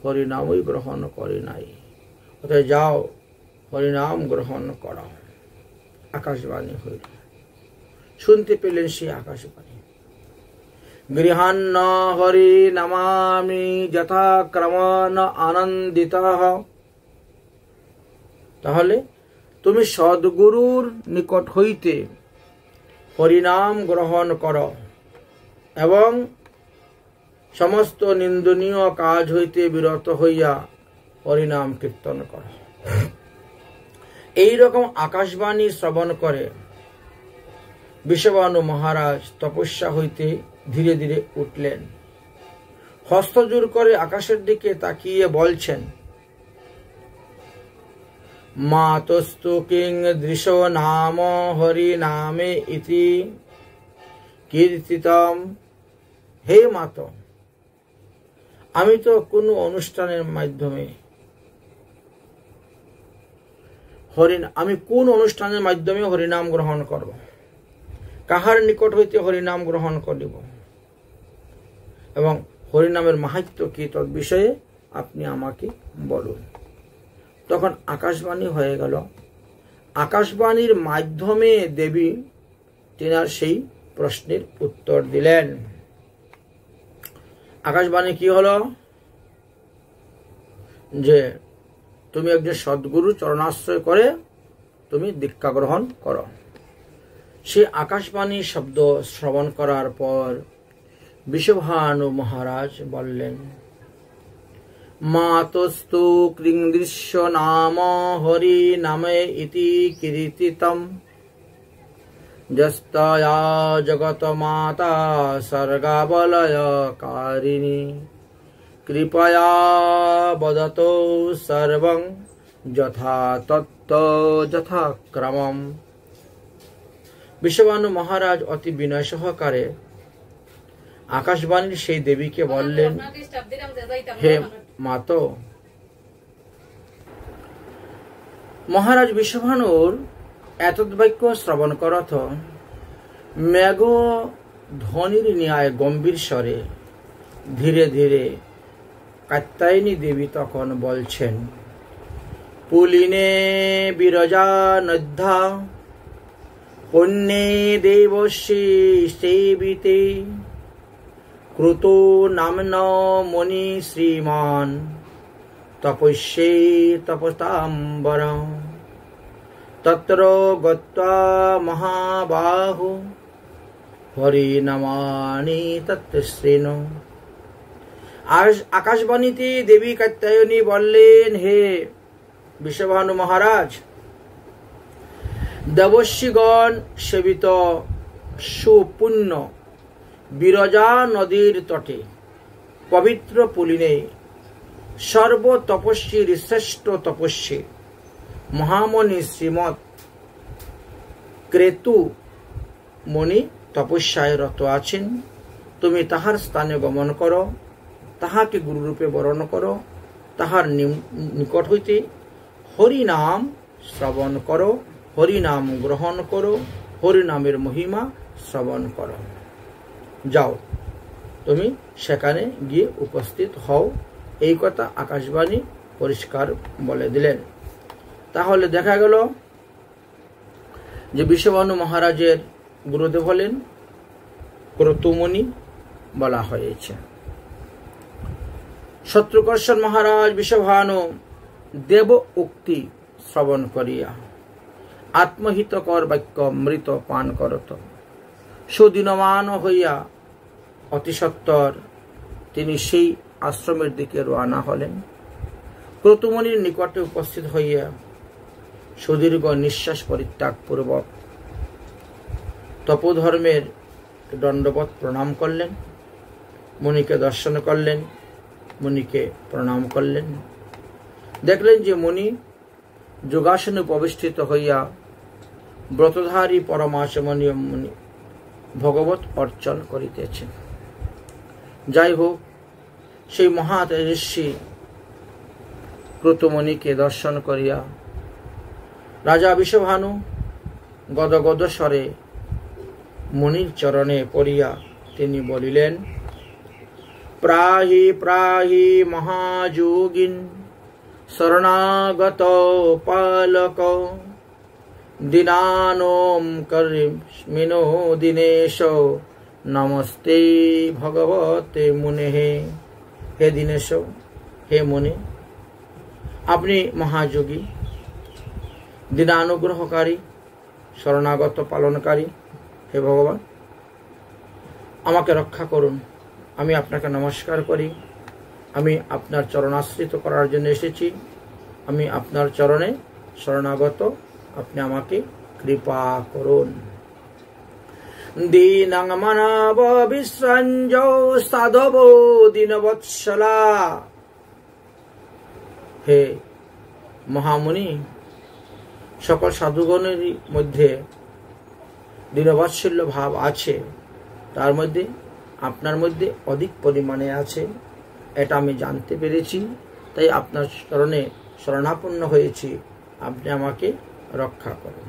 হরিনামই গ্রহণ করি নাই। অতএব যাও, হরিনাম গ্রহণ করো। আকাশবাণী হইল। শুনতে পেলেন সেই আকাশবাণী। গৃহান্ন হরি নামামি যথাক্রমণ আনন্দিত। তাহলে তুমি সদ্গুরুর নিকট হইতে হরিনাম গ্রহণ কর এবং সমস্ত নিন্দনীয় কাজ হইতে বিরত হইয়া হরিনাম কীর্তন কর। এইরকম আকাশবাণী শ্রবণ করে বিষবানু মহারাজ তপস্যা হইতে ধীরে ধীরে উঠলেন। হস্তজোর করে আকাশের দিকে তাকিয়ে বলছেন, মাতস্তু কিং দৃশ নাম হরি নামে ইতি কীর্তিতম। হে মাত, আমি তো কোনো অনুষ্ঠানের মাধ্যমে হরিনাম গ্রহণ করব? কাহার নিকট হইতে হরিনাম গ্রহণ করিব এবং হরিনামের মাহাত্ম্য কি তৎ বিষয়ে আপনি আমাকে বলুন। তখন আকাশবাণী হয়ে গেল। আকাশবাণীর মাধ্যমে দেবী তেনার সেই প্রশ্নের উত্তর দিলেন। আকাশবাণী কি হলো? যে তুমি একজন সদ্গুরু চরণাশ্রয় করে তুমি দীক্ষা গ্রহণ করো। সে আকাশবাণী শব্দ শ্রবণ করার পর বিষভানু মহারাজ বললেন, মাতস্তু কৃদৃশ্য নাম হরি নামে ইতি কীর্তিতম যস্তয়া জগত মাতা সর্গাবলয় কারিণী কৃপয়া বদতো সর্বং যথা তত্ত্ব যথাক্রমম। বিষবানু মহারাজ অতি বিনয় সহকারে আকাশবাণীর সেই দেবীকে বললেন, হে মাতো, মহারাজ বিষভানুর এতদ্বাক্য শ্রবণ করত মেঘ ধ্বনির ন্যায় গম্ভীর স্বরে ধীরে ধীরে কাত্যায়নী দেবী তখন বলছেন, পুলিনে বিরজা নদ্যা পুণ্যে দেবশ্রী সেবিতে কৃতো নাম্ন মুনি শ্রীমান তপস্যে তপতাম্বর তত্র গত্বা মহাবাহু হরিনামানি তত্শ্রেণ। আকাশবাণীতে দেবী কাত্যায়নী বললেন, হে বিষভানু মহারাজ, দেবর্ষিগণ সেবিত সুপুণ্য বিরজা নদীর তটে পবিত্র পুলিনে সর্বতপস্বীর শ্রেষ্ঠ তপস্বী মহামণি শ্রীমৎ ক্রেতু মণি তপস্যায় রত আছেন। তুমি তাহার স্থানে গমন করো, তাহাকে গুরুরূপে বরণ করো, তাহার নিকট হইতে হরিনাম শ্রবণ করো, হরিনাম গ্রহণ করো, হরিনামের মহিমা শ্রবণ করো। যাও, তুমি সেখানে গিয়ে উপস্থিত হও। এই কথা আকাশবাণী পরিষ্কার বলে দিলেন। তাহলে দেখা গেল যে বিষভানু মহারাজের গুরুদেব হলেন ক্রতুমুনি বলা হয়েছে। শত্রুকর্ষণ মহারাজ বিষভানু দেব উক্তি শ্রবণ করিয়া আত্মহিতকর বাক্য মৃত পান করত সুদিনমান হইয়া অতিসত্বর তিনি সেই আশ্রমের দিকে রওনা হলেন। ক্রতুমুনির নিকটে উপস্থিত হইয়া সুদীর্ঘ নিঃশ্বাস পরিত্যাগ পূর্বক তপোধর্মের দণ্ডবৎ প্রণাম করলেন। মুনিকে দর্শন করলেন, মুনিকে প্রণাম করলেন। দেখলেন যে মুনি যোগাসনে উপবিষ্ঠিত হইয়া ব্রতধারী পরমাচমনীয় মুনি ভগবত অর্চন করিতেছেন। যাই হোক, সেই মহা তেজস্বী ক্রতুমুনিকে দর্শন করিয়া রাজা বিষভানু গদগদ স্বরে মুনির চরণে পড়িয়া তিনি বলিলেন, প্রাহি প্রাহি মহাযোগিন শরণাগত পালক দীনানোম করিষ্মিনো দীনেশ নমস্তে ভগবতে মুনে। হে দীনেশ, হে মুনি, আপনি মহাযোগী, দীনানুগ্রহকারী, শরণাগত পালনকারী হে ভগবান, আমাকে রক্ষা করুন। আমি আপনাকে নমস্কার করি। আমি আপনার চরণাশ্রিত করার জন্য এসেছি। আমি আপনার চরণে শরণাগত। আপনি আমাকে কৃপা করুন। দীনং মানব বিশ্রঞ্জো সাধব দীনবৎসলা। হে মহামুনি, সকল সাধুগণের মধ্যে দীনবাৎসল্য ভাব আছে, তার মধ্যে আপনার মধ্যে অধিক পরিমাণে আছে, এটা আমি জানতে পেরেছি। তাই আপনার চরণে শরণাপন্ন হয়েছি। আপনি আমাকে রক্ষা করুন।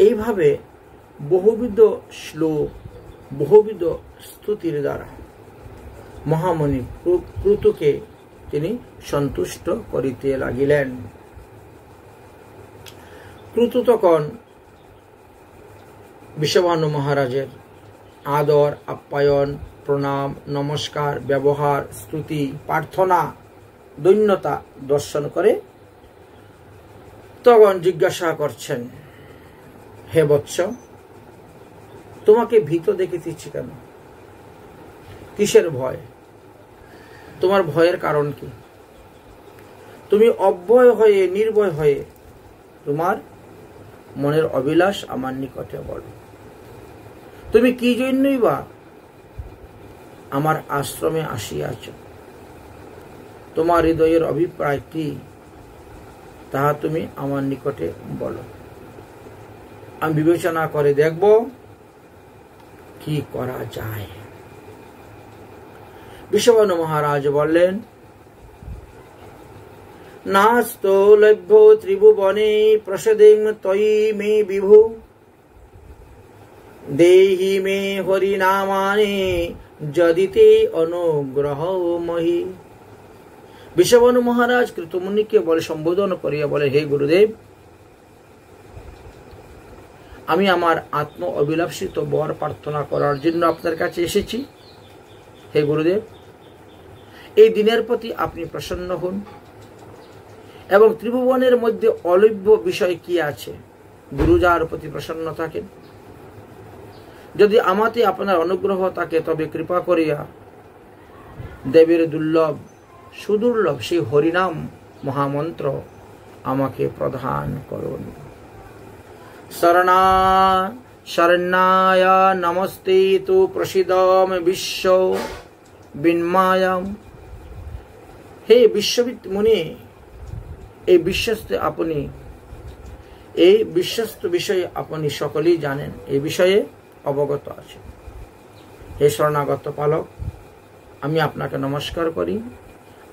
এইভাবে বহুবিধ শ্লোক, বহুবিধ স্তুতির দ্বারা মহামুনি ক্রুতকে তিনি সন্তুষ্ট করিতে লাগিলেন। ক্রুত তখন বিষভানু মহারাজের আদর, আপ্যায়ন, প্রণাম, নমস্কার, ব্যবহার, স্তুতি, প্রার্থনা, দৈন্যতা দর্শন করে তখন জিজ্ঞাসা করছেন, হে বৎস, তোমাকে ভীত দেখিতেছি কেন? কিসের ভয়? তোমার ভয়ের কারণ কি? তুমি অভয় হয়ে, নির্ভয় হয়ে তোমার মনের অভিলাষ আমার নিকটে বলো। তুমি কি জন্যই বা আমার আশ্রমে আসিয়াছ? তোমার হৃদয়ের অভিপ্রায় কি, তাহা তুমি আমার নিকটে বলো। আমি বিবেচনা করে দেখব কি করা যায়। বিষভানু মহারাজ বললেন, নাস্তো লভ্য ত্রিভুবনে প্রসদেং তয়ি মে বিভু, দেহি মে হরিনামানে যদিতে অনুগ্রহ মহি। বিষভানু মহারাজ কৃতমুনিকে বলে সম্বোধন করিয়া বলে, হে গুরুদেব, আমি আমার আত্ম অভিলাষিত বর প্রার্থনা করার জন্য আপনার কাছে এসেছি। হে গুরুদেব, এই দিনের প্রতি আপনি প্রসন্ন হন এবং ত্রিভুবনের মধ্যে অলভ্য বিষয় কি আছে, গুরু যার প্রতি প্রসন্ন থাকেন, যদি আমাতে আপনার অনুগ্রহ থাকে তবে কৃপা করিয়া দেবের দুর্লভ, সুদুর্লভ সেই হরিনাম মহামন্ত্র আমাকে প্রদান করুন। শরণায় নমস্তে তু প্রসিদম বিশ্ব বিন্মায়াম। হে বিশ্ববিদ মুনি, এই বিশ্বস্ত বিষয়ে আপনি সকলেই জানেন, এই বিষয়ে অবগত আছে। হে শরণাগত পালক, আমি আপনাকে নমস্কার করি।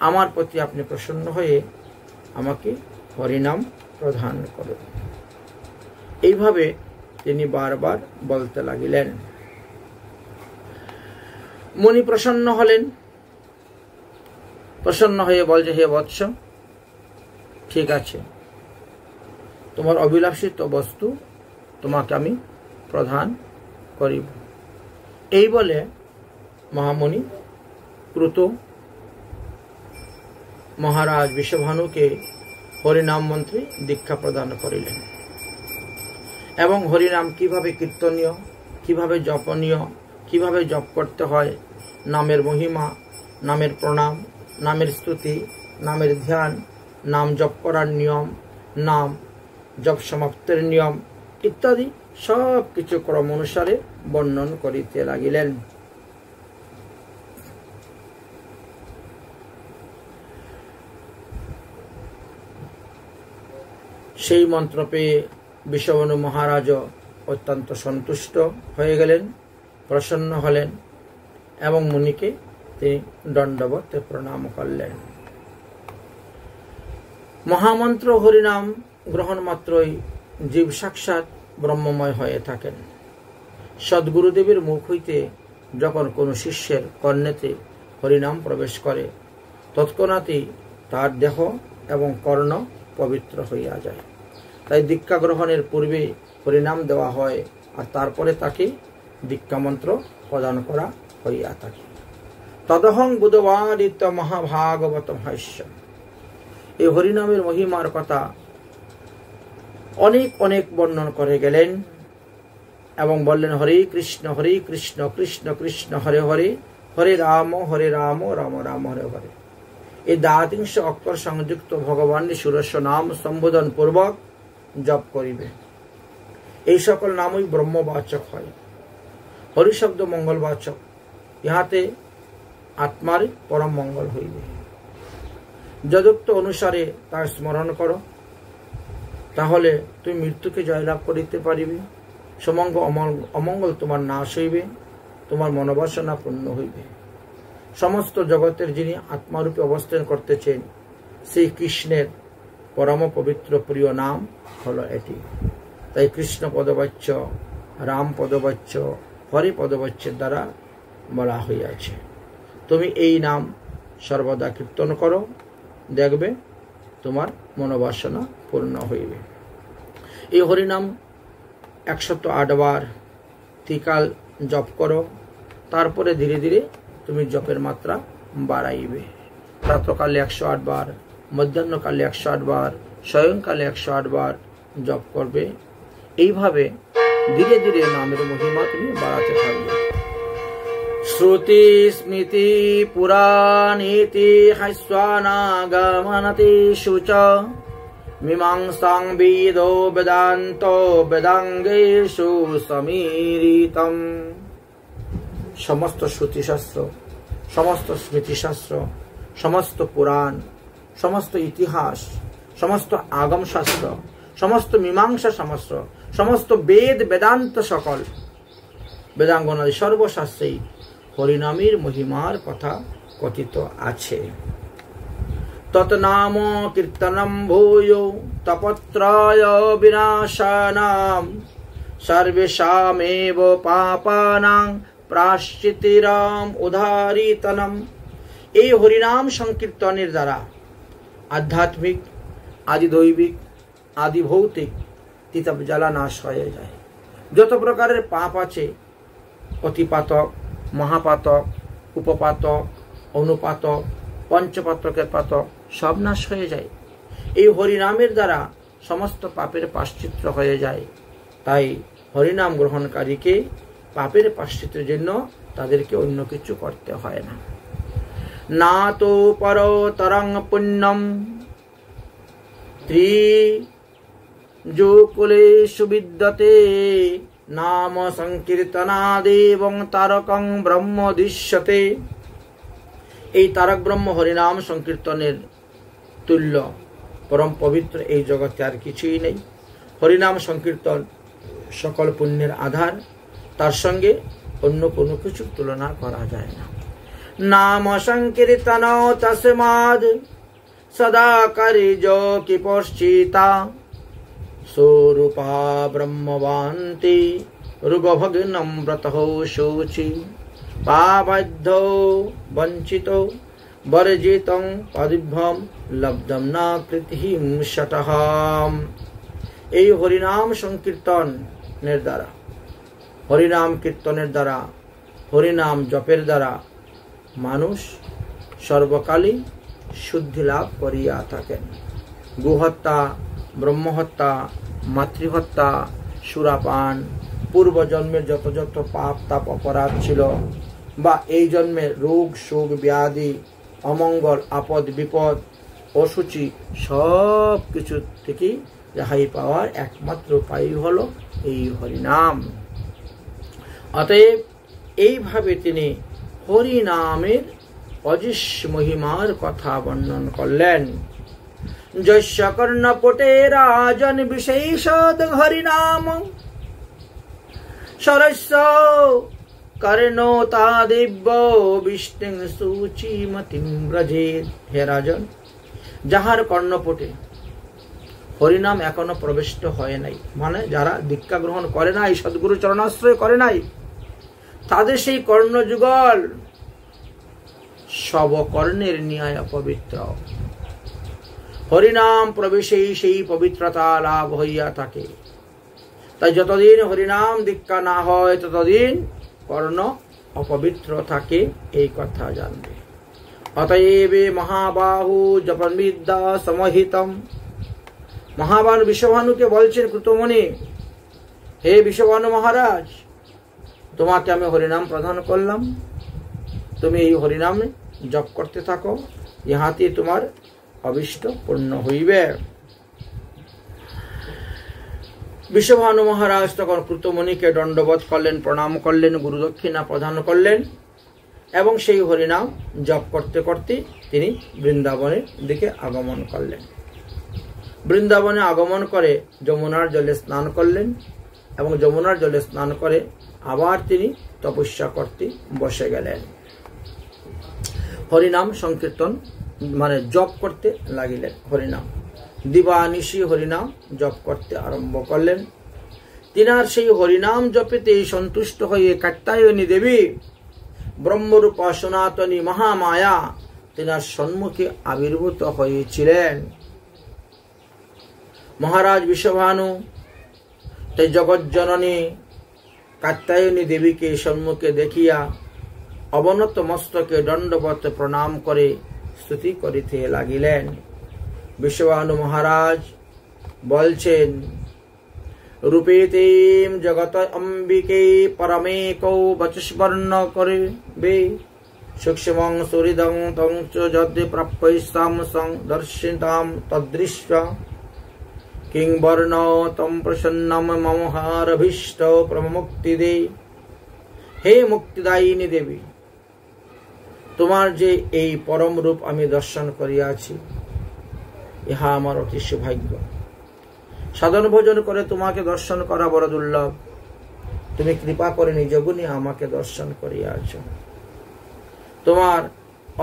আমার প্রতি আপনি প্রসন্ন হয়ে আমাকে হরিনাম প্রদান করুন। এইভাবে তিনি বারবার বলতে লাগিলেন। মুনি প্রসন্ন হলেন। প্রসন্ন হয়ে বলছে, হে বৎস, ঠিক আছে, তোমার অভিলাষিত বস্তু তোমাকে আমি প্রদান করিব। এই বলে মহামুনি ক্রুত মহারাজ বিষভানুকে হরিনাম মন্ত্রে দীক্ষা প্রদান করিলেন এবং হরিনাম কিভাবে কীর্তনীয়, কিভাবে জপনীয়, কিভাবে জপ করতে হয়, নামের মহিমা, নামের প্রণাম, নামের স্তুতি, নামের ধ্যান, নাম জপ করার নিয়ম, নাম জপ সমাপ্তের নিয়ম ইত্যাদি সব কিছু ক্রম অনুসারে বর্ণন করিতে লাগিলেন। সেই মন্ত্র পেয়ে বিষভানু মহারাজ অত্যন্ত সন্তুষ্ট হয়ে গেলেন, প্রসন্ন হলেন এবং মুনিকে তিনি দণ্ডবতে প্রণাম করলেন। মহামন্ত্র হরিনাম গ্রহণ মাত্রই জীব সাক্ষাৎ ব্রহ্মময় হয়ে থাকেন। সদ্গুরুদেবের মুখ হইতে যখন কোনো শিষ্যের কর্ণেতে হরিনাম প্রবেশ করে, তৎক্ষণাৎই তার দেহ এবং কর্ণ পবিত্র হইয়া যায়। তাই দীক্ষা গ্রহণের পূর্বে হরিনাম দেওয়া হয় আর তারপরে তাকে দীক্ষামন্ত্র প্রদান করা হইয়া থাকে। তদহং বুধবাদিত্য মহাভাগবত ভাষ্য। এই হরিনামের মহিমার কথা অনেক অনেক বর্ণন করে গেলেন এবং বললেন হরে কৃষ্ণ কৃষ্ণ কৃষ্ণ হরে হরে, হরে রাম রাম রাম হরে হরে। এই ৩০ অক্ষর সংযুক্ত ভগবানের ষোড়শ নাম সম্বোধন পূর্বক জপ করিবে। এই সকল নামই ব্রহ্মবাচক হয়। হরি শব্দ মঙ্গলবাচক, ইহাতে আত্মার পরম মঙ্গল হইবে। যদুক্ত অনুসারে তার স্মরণ করো, তাহলে তুমি মৃত্যুকে জয়লাভ করিতে পারিবে। সমঙ্গ অমঙ্গল তোমার নাশ হইবে, তোমার মনোবাসনা পূর্ণ হইবে। সমস্ত জগতের যিনি আত্মারূপে অবস্থান করতেছেন, সেই কৃষ্ণের পরম পবিত্র প্রিয় নাম হলো এটি। তাই কৃষ্ণ পদবাচ্য, রাম পদবাচ্য, হরি পদবাচ্যের দ্বারা বলা হইয়াছে। তুমি এই নাম সর্বদা কীর্তন করো, দেখবে তোমার মনোবাসনা পূর্ণ হইবে। এই হরিনাম 108 বার ত্রিকাল জপ করো, তারপরে ধীরে ধীরে তুমি জপের মাত্রা বাড়াইবে। প্রাতকালে 108 বার, মধ্যাহ্নকালে 108 বার, সায়ংকালে 108 বার জপ করবে। এইভাবে ধীরে ধীরে নামের মহিমা তুমি বাড়াতে থাকবে। শ্রুতি স্মৃতি পুরাণীতি হাস্যানাগমনতেষু চ মীমাংসাং বেদো বেদান্ত বেদাঙ্গেষু সমীরিতম। সমস্ত শ্রুতিশাস্ত্র, সমস্ত স্মৃতিশাস্ত্র, সমস্ত পুরাণ, সমস্ত ইতিহাস, সমস্ত আগম শাস্ত্র, সমস্ত মীমাংসা শাস্ত্র, সমস্ত বেদ বেদান্ত, সকল বেদাঙ্গনাদি সর্বশাস্ত্রেই হরিনামের মহিমার কথা কথিত আছে। তৎনাম কীর্তনম ভূয় তপত্রয় বিনাশানাম সর্বেষামেব পাপানাং প্রায়শ্চিত্তিরাম উদাহরিতনম। এই হরিনাম সংকীর্তনের দ্বারা আধ্যাত্মিক, আদি দৈবিক, আদি ভৌতিক তিতাব জ্বালা নাশ হয়ে যায়। যত প্রকারের পাপ আছে, অতিপাতক, মহাপাতক, উপপাতক, অনুপাতক, পঞ্চপাতকের পাতক সব নাশ হয়ে যায়। এই হরিনামের দ্বারা সমস্ত পাপের প্রায়শ্চিত্ত হয়ে যায়। তাই হরিনাম গ্রহণকারীকে পাপের প্রায়শ্চিত্তের জন্য তাদেরকে অন্য কিছু করতে হয় না। না তো পরতরং পুণ্যম ত্রিযুকুলেষু বিদ্যতে নাম সংকীর্তনাদেবং তারকং ব্রহ্ম দৃশ্যতে। এই তারক ব্রহ্ম হরিনাম সংকীর্তনের তুল্য পরম পবিত্র এই জগতে আর কিছুই নেই। হরিনাম সংকীর্তন সকল পুণ্যের আধার, তার সঙ্গে অন্য কোনো কিছু তুলনা করা যায় না। নাম সংকীর্তন তস্মাদ সদা কার্য কিপশ্চিতা स्वरूपा ब्रह्मवान्ति रुगभग्नं व्रतः शोचि पाबद्धो वञ्चितो वर्जितं पदिभ्यं लब्धं न कृतिं शतः। এই হরিনাম সংকীর্তনের দ্বারা, হরিনাম কীর্তনের দ্বারা, হরিনাম জপের দ্বারা মানুষ সর্বকালই শুদ্ধি লাভ করিয়া থাকেন। গোহত্যা, ব্রহ্মহত্যা, মাতৃহত্যা, সুরাপান, পূর্ব জন্মের যত যত পাপ তাপ অপরাধ ছিল, বা এই জন্মের রোগ শোক ব্যাধি, অমঙ্গল আপদ বিপদ, অসুচি, সব কিছু থেকে রেহাই পাওয়ার একমাত্র উপায় হলো এই হরিনাম। অতএব এইভাবে তিনি হরিনামের অজস্র মহিমার কথা বর্ণন করলেন। যস্য কর্ণপুটে রাজন বিশেষদ হরিনাম সরস্য কর্ণতা দিব্য বিষ্ণু সুচিমতিম ব্রজেদ। হে রাজন, যাহার কর্ণপুটে হরিনাম এখনো প্রবিষ্ট হয় নাই, মানে যারা দীক্ষা গ্রহণ করে নাই, সদ্গুরু চরণাশ্রয় করে নাই, তাদের সেই কর্ণযুগল সব কর্ণের ন্যায় অপবিত্র। হরিনাম প্রবেশেই সেই পবিত্রতা লাভ হইয়া থাকে। তাই যতদিন হরিনাম দীক্ষা না হয় ততদিন কর্ণ অপবিত্র থাকে, এই কথা জানবে। অতএব মহাবাহু জপন বিদ্যা সমহিতম মহাবান বিষভানুকে বলছেন, ক্রুতমণি, হে বিষভানু মহারাজ, তোমাকে আমি হরিনাম প্রদান করলাম, তুমি এই হরিনামে জপ করতে থাকো, ইহাতে তোমার অভিষ্ট পূর্ণ হইবে। বিষভানু মহারাজ তখন ক্রুতমণিকে দণ্ডবোধ করলেন, প্রণাম করলেন, গুরুদক্ষিণা প্রদান করলেন এবং সেই হরিনাম জপ করতে করতে তিনি বৃন্দাবনের দিকে আগমন করলেন। বৃন্দাবনে আগমন করে যমুনার জলে স্নান করলেন এবং যমুনার জলে স্নান করে আবার তিনি তপস্যা করতে বসে গেলেন। হরিনাম সংকীর্তন মানে জপ করতে লাগিলেন। হরিনাম দিবানিশি হরিনাম জপ করতে আরম্ভ করলেন। তিনার সেই হরিনাম জপেতে সন্তুষ্ট হয়ে কাত্যায়নী দেবী ব্রহ্মরূপ সনাতনী মহামায়া তিনার সম্মুখে আবির্ভূত হয়েছিলেন। মহারাজ বিষভানু তাই জগজ্জননী কাত্যায়নী দেবীকে সম্মুখে দেখিয়া অবনত মস্তকে দণ্ডবত প্রণাম করে স্তুতি করিতে লাগিলেন। বিষভানু মহারাজ বলছেন, রূপেতেম জগত অম্বিকে পরমেকৌ বচস্বর্ণ করে বে সূক্ষ্মং সুহৃদং তং চ যদ্য প্রাপ্যৈস্তাম সং দর্শিতাম তদৃশ্য কিং বর্ণ তম প্রসন্নম মম হারভীষ্ট প্রমুক্তি দে। হে মুক্তিদায়িনী দেবী, তোমার যে এই পরম রূপ আমি দর্শন করিয়াছি, ইহা আমার অতি সৌভাগ্য। সাধন ভোজন করে তোমাকে দর্শন করা বড় দুর্লভ। তুমি কৃপা করে নিজ গুণে আমাকে দর্শন করিয়াছ। তোমার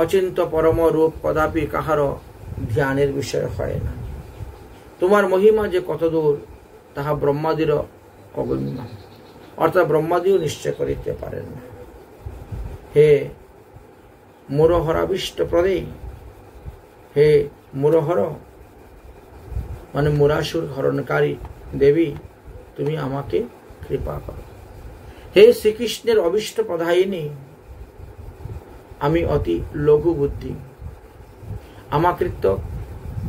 অচিন্ত পরম রূপ কদাপি কাহারও ধ্যানের বিষয় হয় না। তোমার মহিমা যে কতদূর তাহা ব্রহ্মাদিরও অগম্য, অর্থাৎ ব্রহ্মাদিও নিশ্চয় করিতে পারেন না। হে মুরহরাবিষ্ট প্রদে, হে মুরহর মানে মুরাসুর হরণকারী দেবী, তুমি আমাকে কৃপা করো। হে শ্রীকৃষ্ণের অভিষ্ট প্রদায়িনী, আমি অতি লঘু বুদ্ধি, আমাকৃত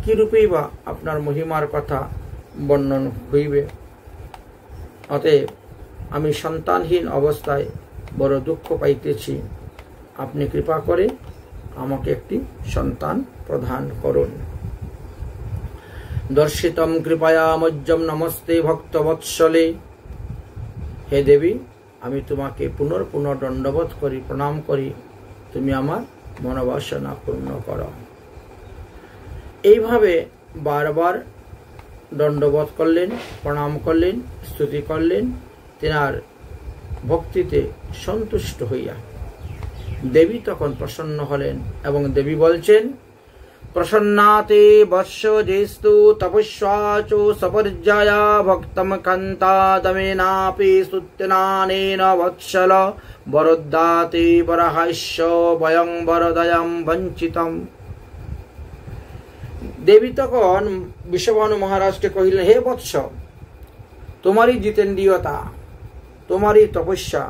কি রূপেই বা আপনার মহিমার কথা বর্ণন হইবে। অতএব আমি সন্তানহীন অবস্থায় বড় দুঃখ পাইতেছি, আপনি কৃপা করে আমাকে একটি সন্তান প্রদান করুন। দর্শিতম কৃপয়া মজ্জম নমস্তে ভক্তবৎসলে। হে দেবী, আমি তোমাকে পুনর্পুনঃ দণ্ডবোধ করি, প্রণাম করি, তুমি আমার মনোবাসনা পূর্ণ করো। এইভাবে বারবার দণ্ডবোধ করলেন, প্রণাম করলেন, স্তুতি করলেন। তেনার ভক্তিতে সন্তুষ্ট হইয়া দেবী তখন প্রসন্ন হলেন এবং দেবী বলছেন, প্রসন্নাতে বৎস জেস্তু তপস্বাচ সপর্যায়া ভক্তম কান্তাদমেনাপি সুত্যনানেন বৎসল বরোদ্দাতে বরহাস্য বয়ং বরদয়ম বঞ্চিতম। দেবী তখন বিষভানু মহারাজকে কহিলেন, হে বৎস, তোমারই জিতেন্দ্রিয়তা, তোমারই তপস্যা,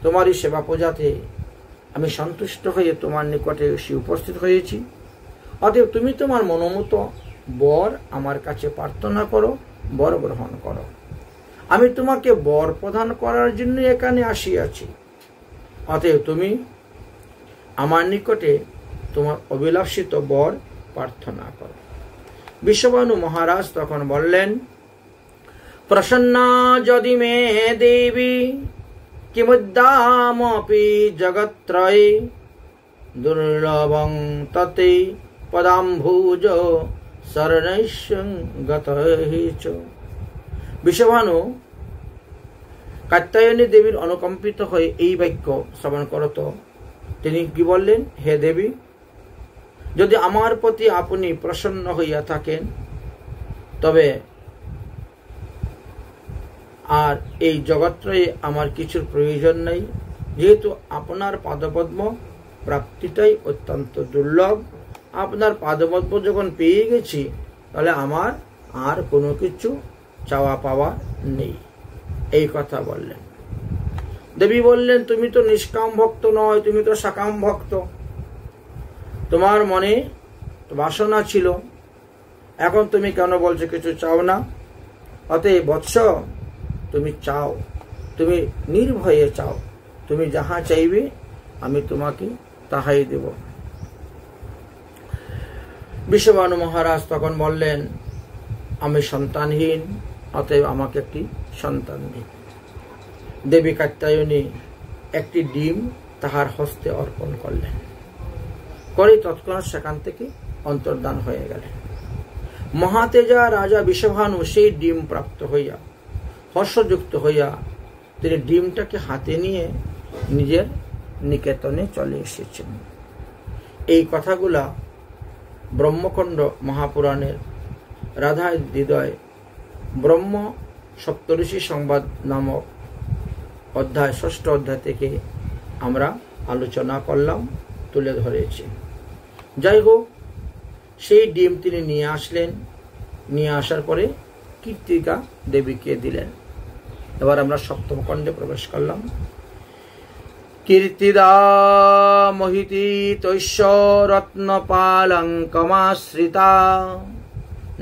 তোমারই সেবা পূজাতে আমি সন্তুষ্ট হয়ে তোমার নিকটে এসে উপস্থিত হয়েছি। অতএব তুমি তোমার মনোমত বর আমার কাছে প্রার্থনা করো, বর গ্রহণ করো। আমি তোমাকে বর প্রদান করার জন্য এখানে আসিয়াছি। অতএব তুমি আমার নিকটে তোমার অভিলাষিত বর প্রার্থনা করো। বিষভানু মহারাজ তখন বললেন, প্রসন্না যদি মে দেবী কিমুদ্দামপি জগত্রয়ে দুর্লভং ততে পদাম্ভুজ শরণৈষ্যং গতহিচ। বিষভানু কাত্যায়নী দেবীর অনুকম্পিত হয়ে এই বাক্য শ্রবণ করত। তিনি কি বললেন, হে দেবী, যদি আমার প্রতি আপনি প্রসন্ন হইয়া থাকেন, তবে আর এই জগত্রয়ে আমার কিছুর প্রয়োজন নাই। যেহেতু আপনার পাদপদ্ম প্রাপ্তিটাই অত্যন্ত দুর্লভ, আপনার পাদপদ্ম যখন পেয়ে গেছি, তাহলে আমার আর কোনো কিছু চাওয়া পাওয়া নেই। এই কথা বললেন। দেবী বললেন, তুমি তো নিষ্কাম ভক্ত নয়, তুমি তো সকাম ভক্ত। তোমার মনে বাসনা ছিল, এখন তুমি কেন বলছো কিছু চাও না? অতএব বৎস, তুমি চাও, তুমি নির্ভয়ে চাও, তুমি যাহা চাইবে আমি তোমাকে তাহাই দেব। বৃষভানু মহারাজ তখন বললেন, আমি সন্তানহীন, অতএব আমাকে একটি সন্তান দিন। দেবী কাত্যায়নী একটি ডিম তাহার হস্তে অর্পণ করলেন, করে তৎক্ষণাৎ সেখান থেকে অন্তর্ধান হয়ে গেলেন। মহাতেজা রাজা বৃষভানু সেই ডিম প্রাপ্ত হইয়া হর্ষযুক্ত হইয়া তিনি ডিমটাকে হাতে নিয়ে নিজের নিকেতনে চলে এসেছেন। এই কথাগুলা ব্রহ্মখণ্ড মহাপুরাণের রাধা হৃদয় ব্রহ্ম সপ্তর্ষি সংবাদ নামক অধ্যায় ৬ষ্ঠ অধ্যায় থেকে আমরা আলোচনা করলাম, তুলে ধরেছি। যাই হোক, সেই ডিম তিনি নিয়ে আসলেন, নিয়ে আসার পরে কীর্তিকা দেবীকে দিলেন। এবার আমরা সপ্তম খণ্ডে প্রবেশ করলাম। কীর্তিদা মোহিতি তৈশ্য রত্নপালঙ্কমাশ্রিতা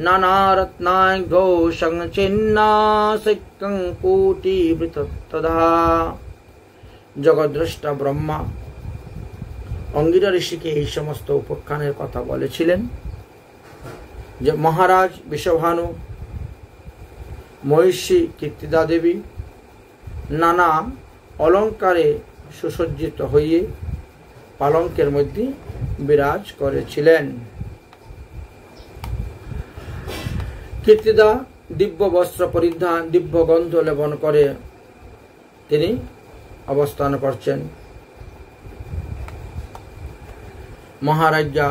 নানা রত্নাঘ্যৌ সংচিন্না সিক্কং কোটিবৃততদা। জগদ্দ্রষ্টা ব্রহ্মা অঙ্গিরা ঋষিকে এই সমস্ত উপাখ্যানের কথা বলেছিলেন যে মহারাজ বৃষভানু, মহিষী কীর্তিদা দেবী নানা অলঙ্কারে সুসজ্জিত হয়ে পালঙ্কের মধ্যে বিরাজ করেছিলেন। কীর্তিদা দিব্য বস্ত্র পরিধান, দিব্য গন্ধ লেপন করে তিনি অবস্থান করছেন। মহারাজা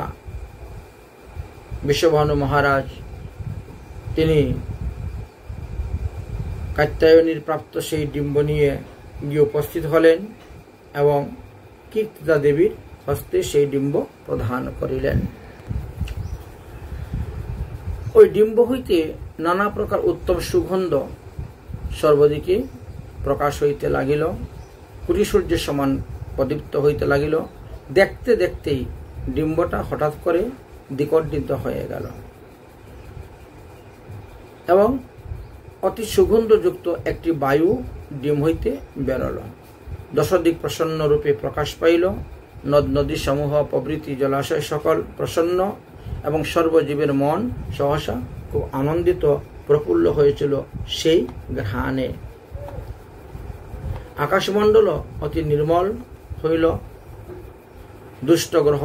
বৃষভানু মহারাজ তিনি কাত্যায়নীর প্রাপ্ত সেই ডিম্ব নিয়ে গিয়ে উপস্থিত হলেন এবং কীর্তিদা দেবীর হস্তে সেই ডিম্ব প্রদান করিলেন। ওই ডিম্ব হইতে নানা প্রকার উত্তম সুগন্ধ সর্বদিকে প্রকাশ হইতে লাগিল, কোটি সূর্যের সমান প্রদীপ্ত হইতে লাগিল। দেখতে দেখতেই ডিম্বটা হঠাৎ করে দ্বিকর্ণিত হয়ে গেল এবং অতি সুগন্ধযুক্ত একটি বায়ু ডিম হইতে বেরোল। দশদিক প্রসন্ন রূপে প্রকাশ পাইল। নদ নদী সমূহ প্রভৃতি জলাশয় সকল প্রসন্ন এবং সর্বজীবের মন সহসা খুব আনন্দিত প্রফুল্ল হয়েছিল সেই ঘ্রাণে। আকাশমণ্ডল অতি নির্মল হইল। দুষ্ট গ্রহ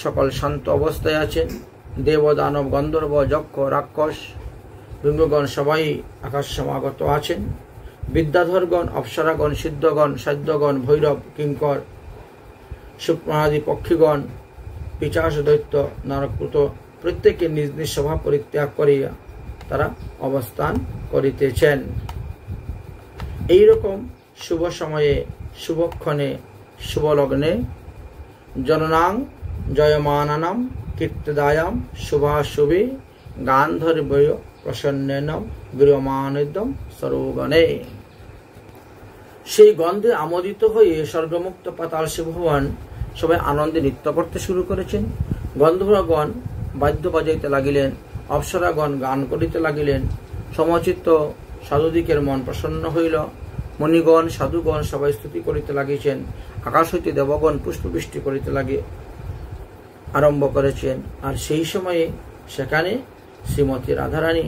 সকল শান্ত অবস্থায় আছেন। দেব দানব গন্ধর্ব যক্ষ রাক্ষস ভৃঙ্গগণ সবাই আকাশ সমাগত আছেন। বিদ্যাধরগণ অপ্সরাগণ সিদ্ধগণ সাধ্যগণ ভৈরব কিঙ্কর সুপ্রাদি পক্ষীগণ পিচাস দৈত্য নরকূত প্রত্যেকে নিজ নিজ সভা পরিত্যাগ করিয়া তারা অবস্থান করিতেছেন। এইরকম শুভ সময়ে শুভক্ষণে শুভলগ্নে জননাং জয়মানানাম কীর্তিদায়াম শুভাশুভে গান্ধর্বয় প্রসন্নেন গৃহমানদম সরোগণে। সেই গন্ধে আমোদিত হয়ে স্বর্গমুক্ত পাতাল শিবভগবান সবাই আনন্দে নৃত্য করতে শুরু করেছেন। গন্ধর্বগণ বাদ্য বাজাইতে লাগিলেন, অপ্সরাগণ গান করিতে লাগিলেন। সমচিত্ত সাধুদিকের মন প্রসন্ন হইল। মণিগণ সাধুগণ সবাই স্তুতি করিতে লাগিয়েছেন। আকাশ হইতে দেবগণ পুষ্পবৃষ্টি করিতে আরম্ভ করেছেন। আর সেই সময়ে সেখানে শ্রীমতী রাধারানী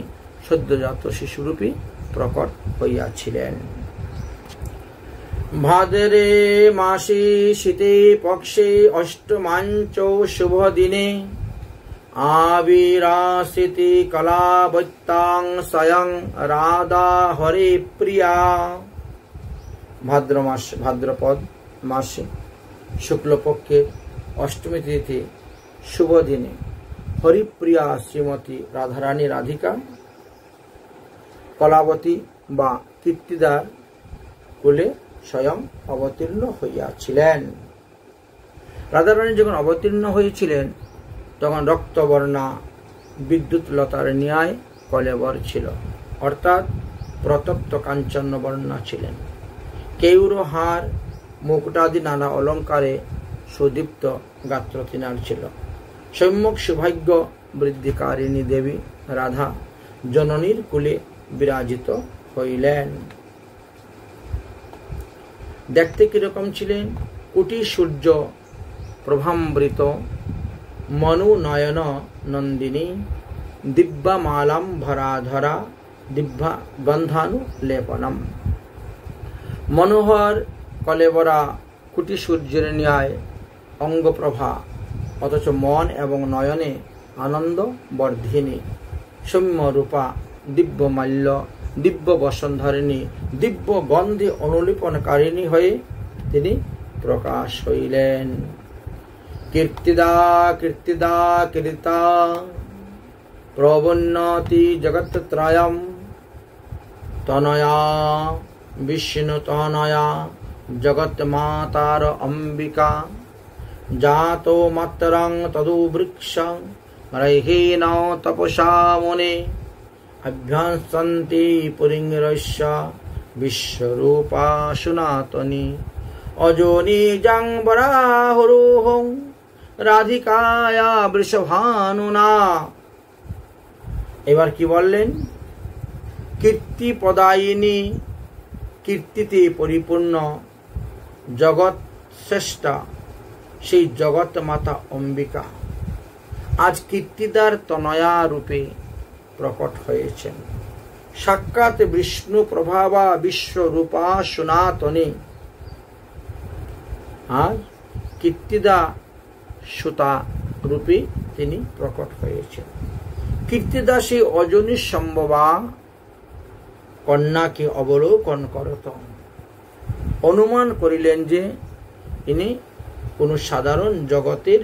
সদ্যজাত শিশুরূপী প্রকট হইয়াছিলেন। ভাদ্রে মাসে শীতে পক্ষে অষ্টমাঞ্চ শুভ দিনে আবিরাসিতি কলাবৈত্যাং স্বয়ং রাধা হরে প্রিয়া। ভাদ্রপদ মাসে শুক্লপক্ষের অষ্টমী তিথি শুভ দিনে হরিপ্রিয়া শ্রীমতী রাধারানী রাধিকা কলাবতী বা কীর্তিদার কোলে স্বয়ং অবতীর্ণ হইয়াছিলেন। রাধারানী যখন অবতীর্ণ হয়েছিলেন তখন রক্তবর্ণা বিদ্যুৎ লতার ন্যায় কলেবর ছিল, অর্থাৎ প্রতপ্ত কাঞ্চন বর্ণা ছিলেন। কেউর হার মুকুটাদি নানা অলঙ্কারে সুদীপ্ত গাত্র তিনার ছিল। সম্যক সৌভাগ্য বৃদ্ধিকারিণী দেবী রাধা জননীর কুলে বিরাজিত হইলেন। দেখতে কিরকম ছিলেন? কোটি সূর্য প্রভামৃত মনু নয়ন নন্দিনী দিব্যা মালাম ভরাধরা দিব্যা গন্ধানু লেপনম। মনোহর কলেবরা কোটি সূর্যের ন্যায় অঙ্গপ্রভা, অথচ মন এবং নয়নে আনন্দ বর্ধিনী। সৌম্য রূপা দিব্য মাল্য দিব্য বসন্ধরিণী দিব্য গন্ধে অনুলিপনকারিণী হয়ে তিনি প্রকাশ হইলেন। কীর্তিদা কীর্তিদা কীর্তিতা প্রবন্নতি জগত্ত্রয়ম তনয়া বিষ্ণু তনয়া জগৎ মাতার অম্বিকা জাতো মাতরং তদু বৃক্ষং রৈহেন তপসা মুনে অভ্যসন্তি পুরিংরস্য বিশ্বরূপা সনাতনী অজোনি জং বরাহরোহং রাধিকায়া বৃষভানুনা। এবার কি বললেন? কীর্তি পদায়িনী, কীর্তিতে পরিপূর্ণ জগৎ শ্রেষ্ঠা সেই জগৎ মাতা অম্বিকা আজ কীর্তিদার তনয়া রূপে প্রকট হয়েছেন। সাক্ষাৎ বিষ্ণু প্রভাবা বিশ্বরূপা সনাতনী আজ কীর্তিদা সুতা রূপে তিনি প্রকট হয়েছেন। কীর্তিদা সেই অজনী সম্ভবা কন্যাকে অবলোকন করত। অনুমান করিলেন যে ইনি কোন সাধারণ জগতের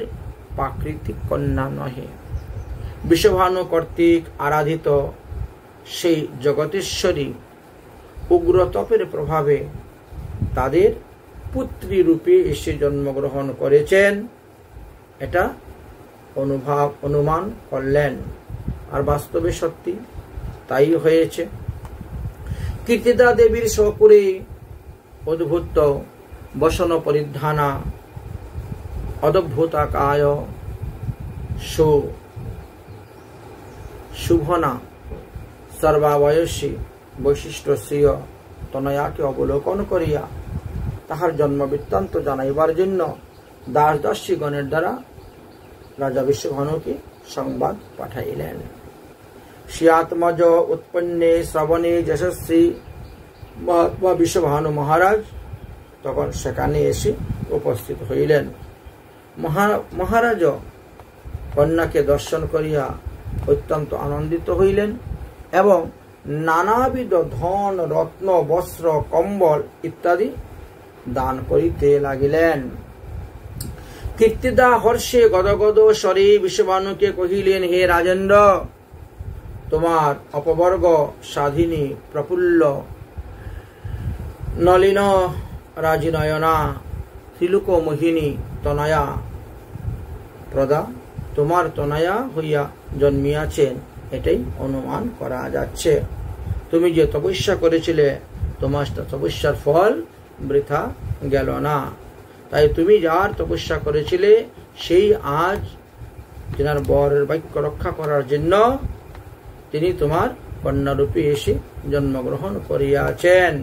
প্রাকৃতিক কন্যা নহে, বিশ্বভানু কর্তৃক আরাধিত সেই জগতেশ্বরী উগ্রতপের প্রভাবে তাদের পুত্রী রূপে এসে জন্মগ্রহণ করেছেন, এটা অনুমান করলেন। আর বাস্তবে সত্যি তাই হয়েছে। কীর্তিদা দেবীর স্বকুরে অদ্ভুত বসন পরিধানা অদ্ভুতাকায় শুভনা সর্বাবয়সী বৈশিষ্ট্য শ্রীয় তনয়াকে অবলোকন করিয়া তাহার জন্ম বৃত্তান্ত জানাইবার জন্য দাস দাসীগণের দ্বারা রাজা বিশ্বভানুকে সংবাদ পাঠাইলেন। শ্রীয়াত্মজ উৎপন্নে শ্রবণে যশস্বী মহাত্মা বিশ্বভানু মহারাজ তখন সেখানে এসে উপস্থিত হইলেন। মহারাজ কন্যাকে দর্শন করিয়া অত্যন্ত আনন্দিত হইলেন এবং নানাবিধ ধন রত্ন বস্ত্র কম্বল ইত্যাদি দান করিতে লাগিলেন। কীর্তিদা হর্ষে গদগদ স্বরে বিশ্বভানুকে কহিলেন, হে রাজেন্দ্র, তোমার অপবর্গ স্বাধীনী প্রফুল্ল নলিন রাজিনয়না ত্রিলোক মোহিনী তনয়া প্রদা তোমার তনয়া হইয়া জন্মিয়াছেন, এটাই অনুমান করা যাচ্ছে। তুমি যে তপস্যা করেছিলে তোমার তপস্যার ফল বৃথা গেল না। তাই তুমি যার তপস্যা করেছিলে সেই আজ তিনার বরের বাক্য রক্ষা করার জন্য তিনি তোমার কন্যারূপে এসে জন্মগ্রহণ করিয়াছেন।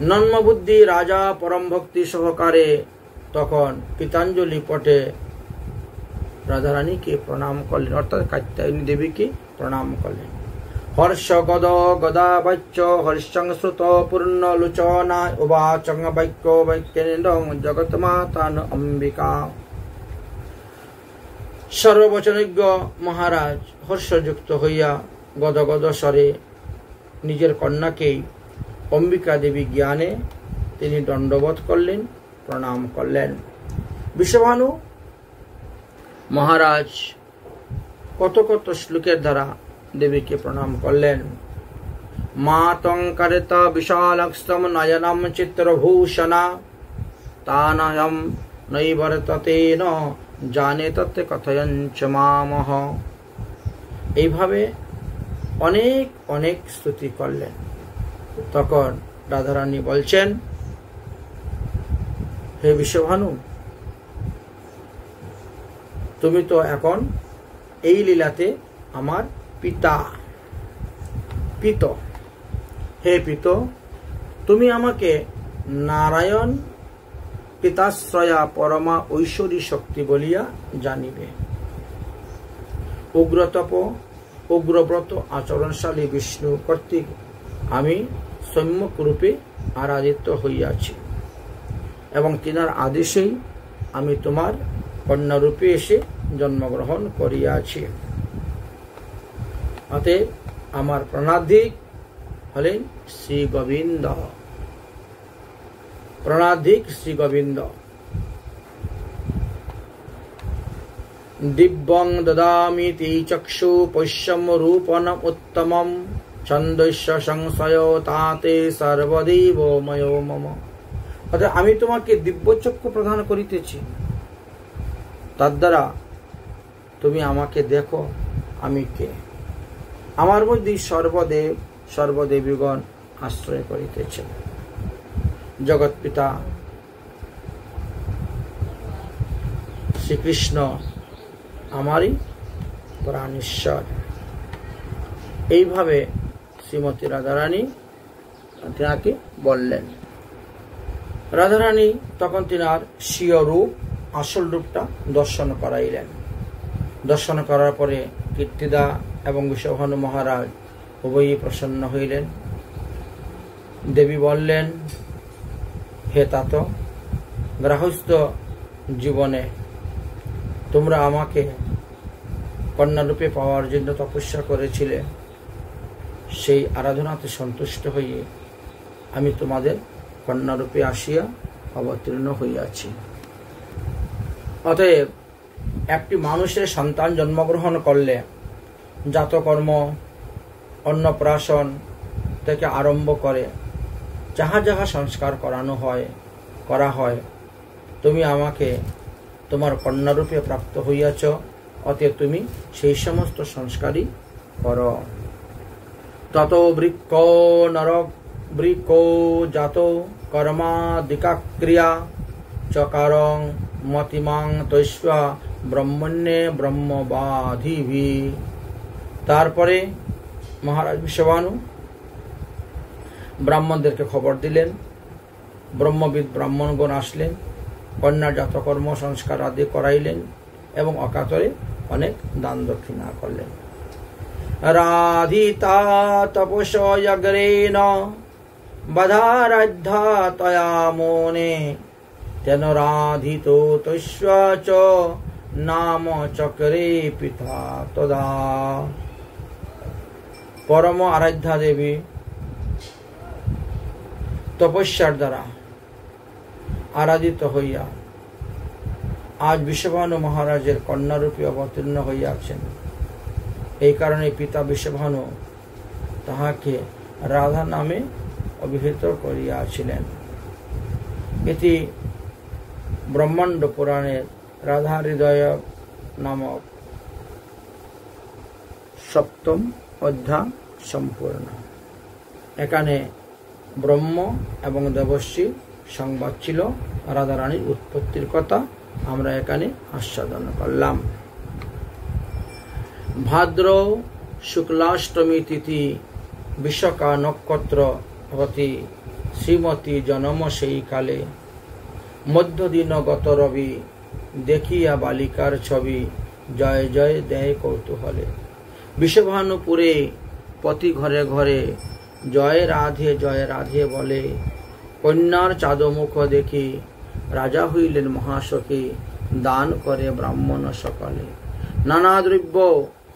নন্মবুদ্ধি রাজা পরম ভক্তি সহকারে তখন কৃতাঞ্জলি পটে রাধারানীকে প্রণাম করলেন, অর্থাৎ কাত্যায়নী দেবীকে প্রণাম করলেন। হর্ষ গদ গদা বাচ্য হর্ষং শ্রুত পূর্ণ লোচনা উবাচং বাক্য বাক্যেন্দ্রং জগৎ মাতান অম্বিকা। সর্ববচনজ্ঞ মহারাজ হর্ষযুক্ত হইয়া গদগদ স্বরে নিজের কন্যাকেই অম্বিকা দেবী জ্ঞানে তিনি দণ্ডবোধ করলেন, প্রণাম করলেন। বিশ্বভানু মহারাজ কত কত শ্লোকের দ্বারা দেবীকে প্রণাম করলেন। মাতঙ্কারিত বিশালক্ষম নয়নম চিত্রভূষণা তানয়ম নৈবর্ততেন জানে তত্ত্বে কথয়ঞ্চ মামহ। এইভাবে অনেক অনেক স্তুতি করলেন। তখন রাধারানী বলছেন, হে বিশ্বভানু, তুমি তো এখন এই লীলাতে আমার পিতা। পিত, হে পিত, তুমি আমাকে নারায়ণ পিতাশ্রয়া পরমা ঐশ্বরী শক্তি বলিয়া জানিবে। উগ্রতপ উগ্রব্রত আচরণশালী বিষ্ণু কর্তৃক আমি সম্যক রূপে আরাধিত হইয়াছি এবং তিনার আদেশেই আমি তোমার কন্যারূপে এসে জন্মগ্রহণ করিয়াছি। অতএব আমার প্রণাধিক হলেন শ্রী গোবিন্দ। প্রণাধিক শ্রী গোবিন্দ। দিব্যং দদামিতি চক্ষু পশ্যম রূপন উত্তমম ছন্দস্য সংশয় তাতে সর্বদেবময় মম। অর্থাৎ আমি তোমাকে দিব্য চক্ষু প্রদান করিতেছি, তার দ্বারা তুমি আমাকে দেখো আমি কে। আমার মধ্যে সর্বদেব সর্বদেবীগণ আশ্রয় করিতেছে। জগৎ পিতা শ্রীকৃষ্ণ আমারই প্রাণেশ্বর। এইভাবে শ্রীমতী রাধারানী তিনাকে বললেন। রাধারানী তখন তিনার স্বীয় রূপ, আসল রূপটা দর্শন করাইলেন। দর্শন করার পরে কীর্তিদা এবং বিষভানু মহারাজ উভয়ই প্রসন্ন হইলেন। দেবী বললেন, হে তাত, গৃহস্থ জীবনে তোমরা আমাকে কন্যারূপে পাওয়ার জন্য তপস্যা করেছিলে, সেই আরাধনাতে সন্তুষ্ট হইয়ে আমি তোমাদের কন্যারূপে আসিয়া অবতীর্ণ হইয়াছি। অতএব একটি মানুষের সন্তান জন্মগ্রহণ করলে জাতকর্ম, অন্নপ্রাশন থেকে আরম্ভ করে যাহা যাহা সংস্কার করা হয়, তুমি আমাকে তোমার কন্যারূপে প্রাপ্ত হইয়াছ, অতএব তুমি সেই সমস্ত সংস্কারই করো। তত বৃক্ষ নরক বৃক্ষ জাত কর্মাদিকাক্রিয়া চকারং মতিমাং তৈস্বা ব্রহ্মণ্যে ব্রহ্মবাধিভি। তারপরে মহারাজ বিষভানু ব্রাহ্মণদেরকে খবর দিলেন। ব্রহ্মবিদ ব্রাহ্মণগণ আসলেন, কন্যার জাতকর্ম সংস্কার আদি করাইলেন এবং অকাতরে অনেক দান দক্ষিণা করলেন। রাধিতা তপসয়গ্রেণ বধারাধ্যা তয়া মনে তেন রাধিত তস্যা চ নাম চক্রে পিতা তদা। পরম আরাধ্যা দেবী তপস্যার দ্বারা আরাধিত হইয়া আজ বিষভানু মহারাজের কন্যারূপে অবতীর্ণ হইয়াছেন। এই কারণে পিতা বিষভানু তাহাকে রাধা নামে অভিহিত করিয়াছিলেন। এটি ব্রহ্মাণ্ড পুরাণের রাধা হৃদয় নামক সপ্তম অধ্যায় সম্পূর্ণ। এখানে ব্রহ্ম এবং দেবশ্রী সংবাদ ছিল, রাধারানীর উৎপত্তির কথা আমরা এখানে আস্বাদন করলাম। ভাদ্র শুক্লাষ্টমী তিথি বিশাখা নক্ষত্র হতে শ্রীমতী জনম সেই কালে মধ্যদিন গত রবি দেখিয়া বালিকার ছবি জয় জয় দেয় কৌতূহলে। বিষভানুপুরে প্রতি ঘরে ঘরে জয় রাধে বলে। কন্যার চাঁদমুখ দেখি রাজা হইলেন মহাসখী, দান করে ব্রাহ্মণ সকলে। নানা দ্রব্য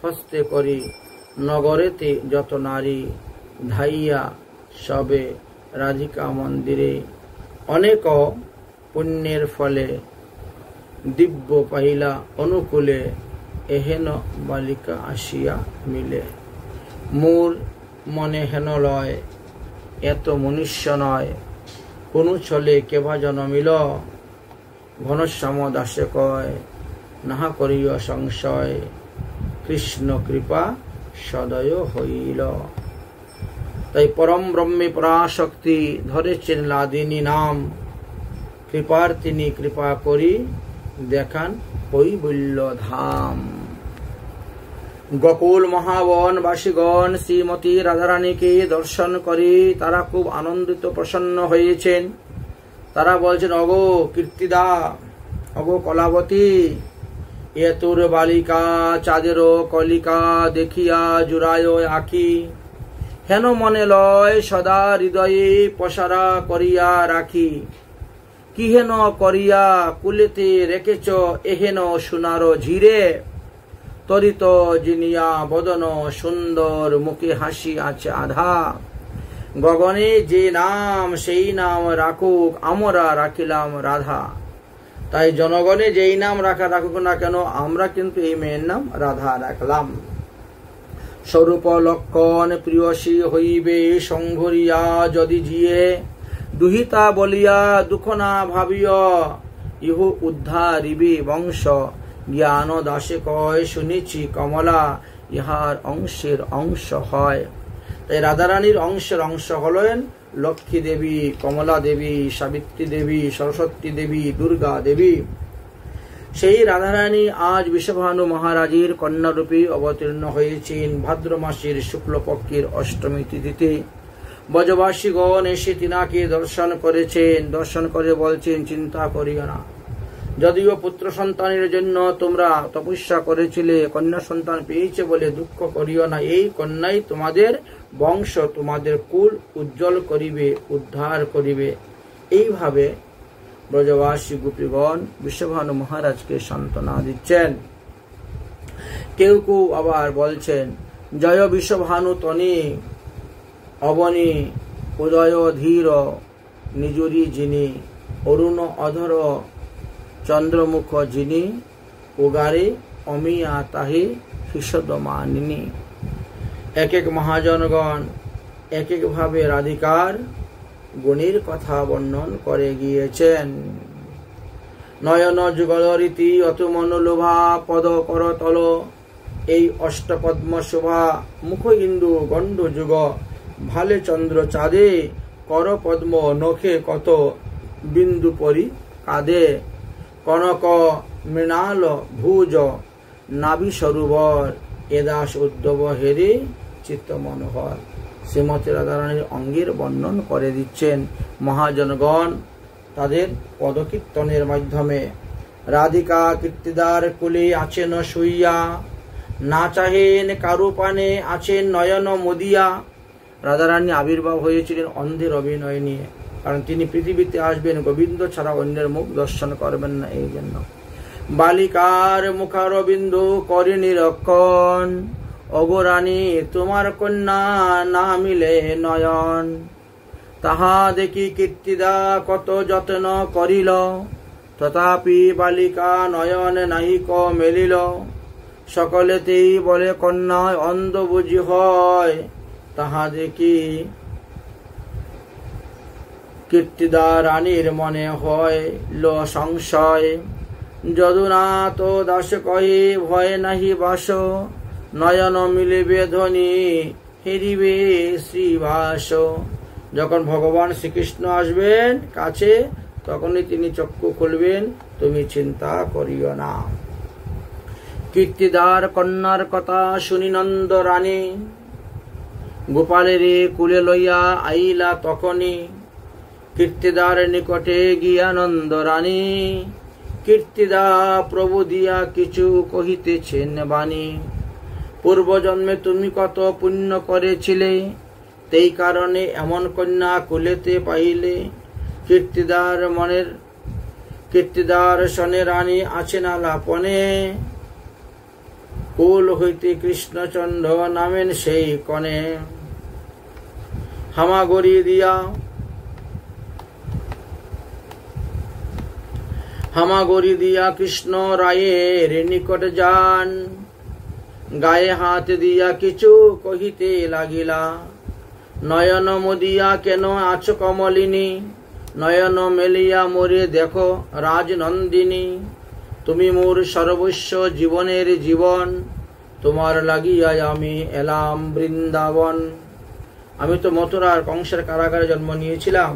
হস্তে করি নগরেতে যত নারী, ধাইয়া সবে রাধিকা মন্দিরে। অনেক পুণ্যের ফলে দিব্য পাইলা অনুকূলে, এহেন বালিকা আসিয়া মিলে। মূল মনে হেন লয় এত মনুষ্য নয়, কোন ছলে কেবা জনমিল। ঘনশ্যাম দাসে কয় নাহা করিও সংশয়, কৃষ্ণ কৃপা সদয় হইল। তাই পরম ব্রহ্মে পরাশক্তি ধরেছেন লাদিনী নাম, কৃপার তিনি কৃপা করি দেখান কৈবল্য ধাম। গোকুল মহাবনবাসীগণ শ্রীমতী রাধারানীকে দর্শন করে তারা খুব আনন্দিত প্রসন্ন হয়েছেন। তারা বলছেন, অগো কীর্তিদা, অগো কলাবতী, এ তোর বালিকা চাঁদের কলিকা দেখিয়া জুড়ায় আঁকি, হেন মনে লয় সদা হৃদয়ে পসারা করিয়া রাখি, কি হেন করিয়া কুলেতে রেখেছ এহেন সোনার ঝিরে, তরিত জিনিয়া বদন সুন্দর মুখে হাসি আছে আধা, গগনে যে নাম সেই নাম রাখুক আমরা রাখিলাম রাধা। তাই জনগণে যেই নাম রাখুক না কেন, আমরা কিন্তু এই মেয়ের নাম রাধা রাখলাম। স্বরূপ লক্ষণ প্রিয়সী হইবে সংঘরিয়া যদি জিয়ে, দুহিতা বলিয়া দুঃখ না ভাবিয়, ইহ উদ্ধারিবে বংশ, জ্ঞান দাসে কয় শুনেছি কমলা ইহার অংশের অংশ হয়। তাই রাধারানীর অংশের অংশ হলেন লক্ষ্মী দেবী, কমলা দেবী, সাবিত্রী দেবী, সরস্বতী দেবী, দুর্গা দেবী। সেই রাধারানী আজ বৃষভানু মহারাজের কন্যারূপে অবতীর্ণ হয়েছেন ভাদ্র মাসের শুক্লপক্ষের অষ্টমী তিথিতে। ব্রজবাসীগণ এসে তিনাকে দর্শন করেছেন। দর্শন করে বলছেন, চিন্তা করিও না, যদিও পুত্র সন্তানের জন্য তোমরা তপস্যা করেছিলে, কন্যা সন্তান পেয়েছে বলে দুঃখ করিও না, এই কন্যাই তোমাদের বংশ, তোমাদের কুল উজ্জ্বল করিবে, উদ্ধার করিবে। এইভাবে ব্রজবাসী গোপীগণ বৃষভানু মহারাজকে সান্ত্বনা দিচ্ছেন। কেউ কেউ আবার বলছেন, জয় বৃষভানু তনি অবনী উদয় ধীর, নিজুরি যিনি অরুণ অধর চন্দ্রমুখ যিনি, উগারে অমিয়া তাহে হিসদমানিনী। এক এক মহাজনগণ এক এক ভাবে রাধিকার গুণের কথা বর্ণন করে গিয়েছেন। নয়ন যুগল রীতি অত মনোলোভা পদ করতল, এই অষ্টপদ্ম শোভা মুখ ইন্দু গণ্ড যুগ, ভালে চন্দ্র চাঁদে কর পদ্ম নখে কত বিন্দু পরি কাঁদে, কনক মৃণাল ভুজ নাভি সরোবর, এদাস উদ্ধব হেরে চিত্ত মনোহর। শ্রীমতী রাধারানীর অঙ্গের বর্ণন করে দিচ্ছেন মহাজনগণ তাদের পদকীর্তনের মাধ্যমে। রাধিকা কীর্তিদার কুলে আছেন শুইয়া, না চাহেন কারু পানে আছেন নয়ন মুদিয়া। রাধারানী আবির্ভাব হয়েছিলেন অন্ধের অভিনয় নিয়ে, কারণ তিনি পৃথিবীতে আসবেন গোবিন্দ ছাড়া অন্যের মুখ দর্শন করবেন না, এই জন্য। বালিকার মুখারবিন্দু করে নিরক্ষণ, অগরানী তোমার কন্যা না মিলে নয়ন, তাহা দেখি কীর্তিদা কত যত্ন করিল, তথাপি বালিকা নয়ন নাহিক মেলিল। সকলেতেই বলে কন্যায় অন্ধ বুঝি হয়, তাহা দেখি কীর্তিদা রানীর মনে হয় লো সংশয়। যদুনাথ দাস কহে ভয় নাহি বাস, নয়ন মিলিবে ধ্বনি হেরিবে শ্রীবাস। যখন ভগবান শ্রীকৃষ্ণ আসবেন কাছে, তখনই তিনি চক্ষু খুলবেন, তুমি চিন্তা করিও না। কীর্তিদার কন্যার কথা শুনি নন্দ রানী, গোপালের কুলে লইয়া আইলা তখনই। কীর্তিদার নিকটে গিয়া নন্দ রানী, কীর্তিদা প্রভু দিয়া কিছু কহিতেছেন বাণী। পূর্বজন্মে তুমি কত পুণ্য করেছিলে, তেই কারণে এমন কন্যা কুলেতে পাইলে। কীর্তিদার সনে রানী আছেন আলাপনে, কুল হইতে কৃষ্ণচন্দ্র নামেন সেই কনে। হামাগরি দিয়া কৃষ্ণ রায়ের নিকট যান, গায়ে হাত দিয়া কিছু কহিতে লাগিলা। নয়ন মুদিয়া কেন আছো কমলিনী, নয়ন মেলিয়া মোরে দেখো রাজনন্দিনী। তুমি মোর সর্বস্ব জীবনের জীবন, তোমার লাগিয়া আমি এলাম বৃন্দাবন। আমি তো মথুরার কংসের কারাগারে জন্ম নিয়েছিলাম,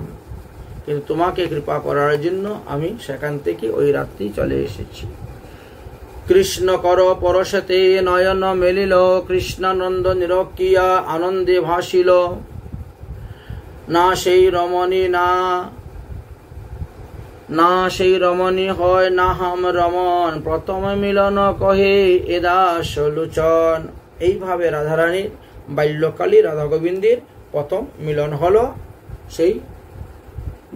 কিন্তু তোমাকে কৃপা করার জন্য আমি সেখান থেকে ওই রাত্রি চলে এসেছি। কৃষ্ণ কর পরশতে নয়ন মেলিল, কৃষ্ণানন্দ নিরকিয়া আনন্দে ভাসিল। না সেই রমণী না সেই রমণী হয় না হাম রমণ, প্রথম মিলন কহে এ দাস লোচন। এইভাবে রাধারানীর বাল্যকালী রাধা গোবিন্দের প্রথম মিলন হলো সেই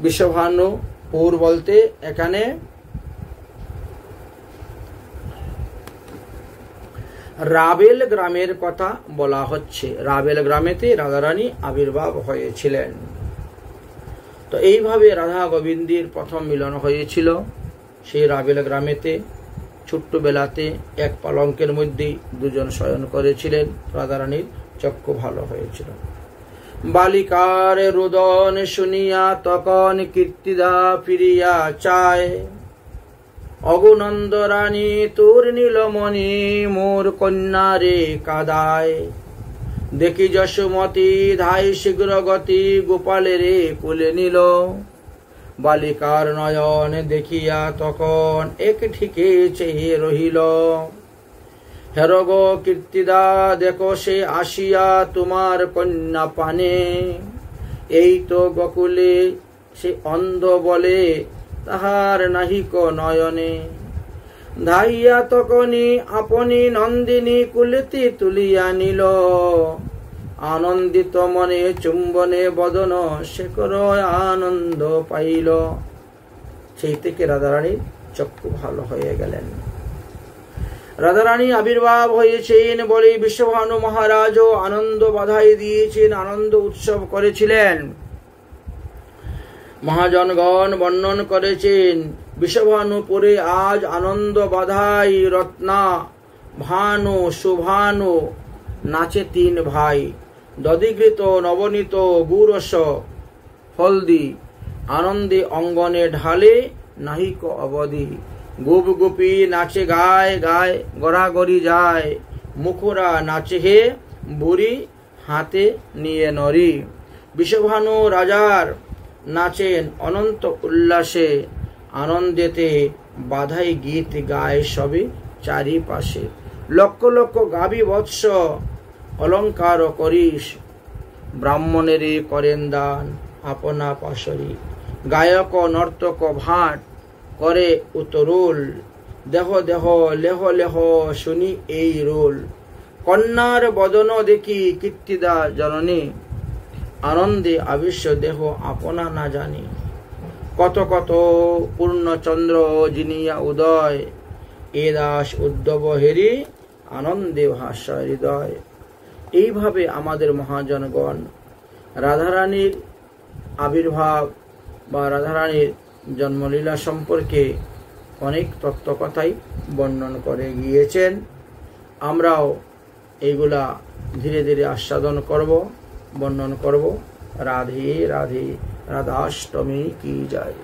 বিষভানুপুর বলতে এখানে রাবেল গ্রামের কথা বলা হচ্ছে। রাবেল গ্রামেতে রাধারানী আবির্ভাব হয়েছিলেন। তো এইভাবে রাধা গোবিন্দের প্রথম মিলন হয়েছিল সেই রাবেল গ্রামেতে। ছোট্টবেলাতে এক পালঙ্কের মধ্যে দুজন শয়ন করেছিলেন। রাধারানীর চক্ষু ভালো হয়েছিল। বালিকার রোদন শুনিয়া তখন কীর্তিদা ফিরিয়া চায়, অগুনন্দ রানী তোর নীলমণি মোর কন্যারে কাদায়। দেখি যশোমতি ধাই শীঘ্র গতি গোপালেরে কোলে নিল, বালিকার নয়ন দেখিয়া তখন এক ঠিকে চেয়ে রহিল। হেরগ কীর্তিদা দেখো সে আসিয়া তোমার কন্যা পানে, এই তো গোকুলে সে অন্ধ বলে তাহার নাহিক নয়নে। ধাইয়া তখনই আপনি নন্দিনী কুলেতে তুলিয়া নিল, আনন্দিত মনে চুম্বনে বদন শেখর আনন্দ পাইল। সেই থেকে রাধারানীর চক্ষু ভালো হয়ে গেলেন। রাধারানী আবির্ভাব হয়েছেন বলে বিশ্বভানু মহারাজও আনন্দ বাধাই দিয়েছেন, আনন্দ উৎসব করেছিলেন। মহাজনগণ বর্ণন করেছেন বিষভানুপুরে আজ আনন্দ বাধাই রত্না ভানু সুভানু নাচে তিন ভাই, দধিঘৃত নবনীত গুরস হলদি, আনন্দে অঙ্গনে ঢালে নাহিক অবধি। গোপ গোপী নাচে গায় গায় গড়াগড়ি যায়, মুখরা নাচে হে বুড়ি হাতে নিয়ে নরি। বিষভানু রাজার নাচেন অনন্ত উল্লাসে, আনন্দেতে বাধাই গীত গায় সবে চারিপাশে। লক্ষ লক্ষ গাবি বৎস অলঙ্কার করিস, ব্রাহ্মণেরে করেন দান আপনা পাশরি। গায়ক নর্তক ভাট করে উতরুল, দেহ দেহ লেহ লেহ শুনি এই রোল। কন্যার বদন দেখি কীর্তিদা জননী, আনন্দে আবিশ্ব দেহ আপনা না জানি। কত কত পূর্ণচন্দ্র জিনিয়া উদয়, এ দাস উদ্ধব হেরি আনন্দে ভাষা হৃদয়। এইভাবে আমাদের মহাজনগণ রাধারানীর আবির্ভাব বা রাধারানীর জন্মলীলা সম্পর্কে অনেক তত্ত্বকথাই বর্ণন করে গিয়েছেন। আমরাও এইগুলা ধীরে ধীরে আস্বাদন করব, বর্ণন করব। রাধে রাধে, রাধাষ্টমী কি জয়।